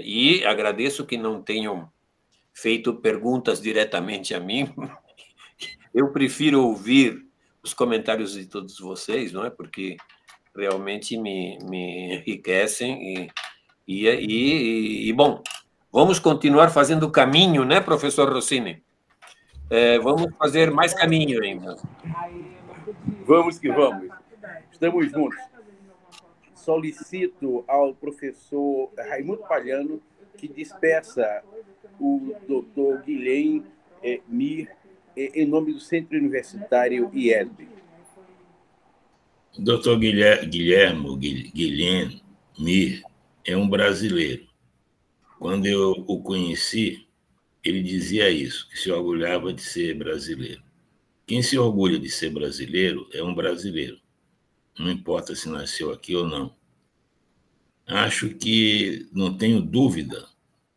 B: E agradeço que não tenham feito perguntas diretamente a mim. Eu prefiro ouvir os comentários de todos vocês, não é? Porque realmente me enriquecem e bom, Vamos continuar fazendo caminho, né, professor Rossini? Vamos fazer mais caminho ainda.
A: Vamos que vamos. Estamos juntos. Solicito ao professor Raimundo Palhano que despeça o doutor Guilhem Mir em nome do Centro Universitário IESB.
C: O doutor Guilhem Mir é um brasileiro. Quando eu o conheci, ele dizia isso, que se orgulhava de ser brasileiro. Quem se orgulha de ser brasileiro é um brasileiro. Não importa se nasceu aqui ou não. Acho que não tenho dúvida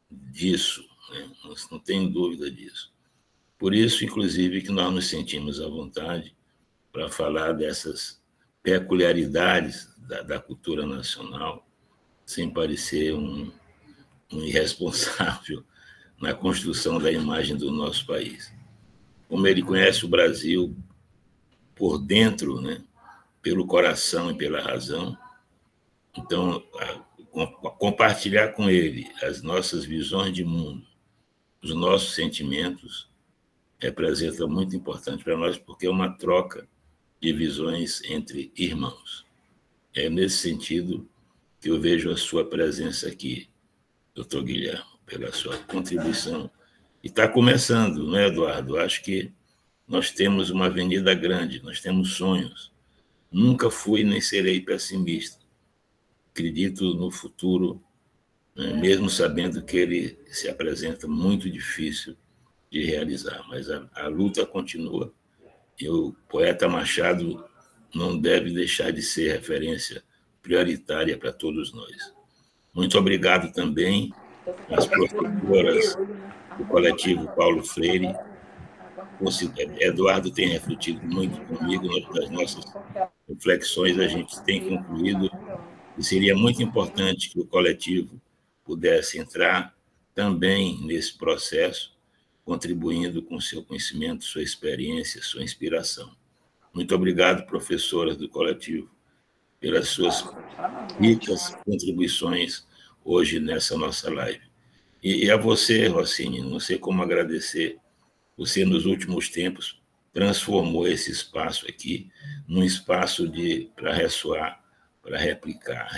C: disso, né? Não tenho dúvida disso. Por isso, inclusive, que nós nos sentimos à vontade para falar dessas peculiaridades da cultura nacional, sem parecer um irresponsável na construção da imagem do nosso país. Como ele conhece o Brasil por dentro, né, pelo coração e pela razão, então, compartilhar com ele as nossas visões de mundo, os nossos sentimentos, representa muito importante para nós, porque é uma troca de visões entre irmãos. É nesse sentido que eu vejo a sua presença aqui, doutor Guilherme, pela sua contribuição. E está começando, não é, Eduardo? Acho que nós temos uma avenida grande, nós temos sonhos. Nunca fui nem serei pessimista. Acredito no futuro, né, mesmo sabendo que ele se apresenta muito difícil de realizar, mas a luta continua. E o poeta Machado não deve deixar de ser referência prioritária para todos nós. Muito obrigado também às professoras do coletivo Paulo Freire. Eduardo tem refletido muito comigo nas nossas reflexões, a gente tem concluído que seria muito importante que o coletivo pudesse entrar também nesse processo, contribuindo com seu conhecimento, sua experiência, sua inspiração. Muito obrigado, professoras do coletivo, pelas suas ricas contribuições hoje nessa nossa live. E a você, Rossini, não sei como agradecer. Você, nos últimos tempos, transformou esse espaço aqui num espaço para ressoar, para replicar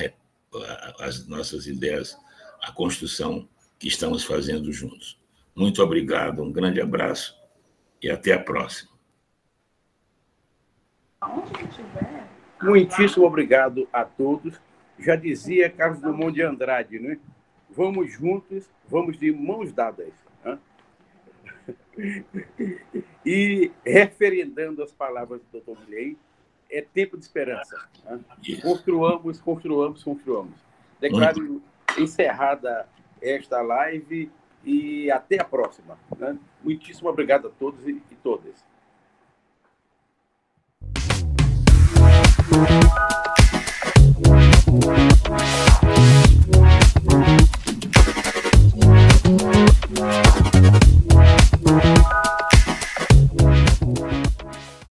C: as nossas ideias, a construção que estamos fazendo juntos. Muito obrigado, um grande abraço e até a próxima.
A: Muitíssimo obrigado a todos. Já dizia Carlos Drummond de Andrade, né? Vamos juntos, vamos de mãos dadas. Né? E, referendando as palavras do Dr. Guilhem, é tempo de esperança. Né? Construamos. Declaro encerrada esta live e até a próxima. Né? Muitíssimo obrigado a todos e todas.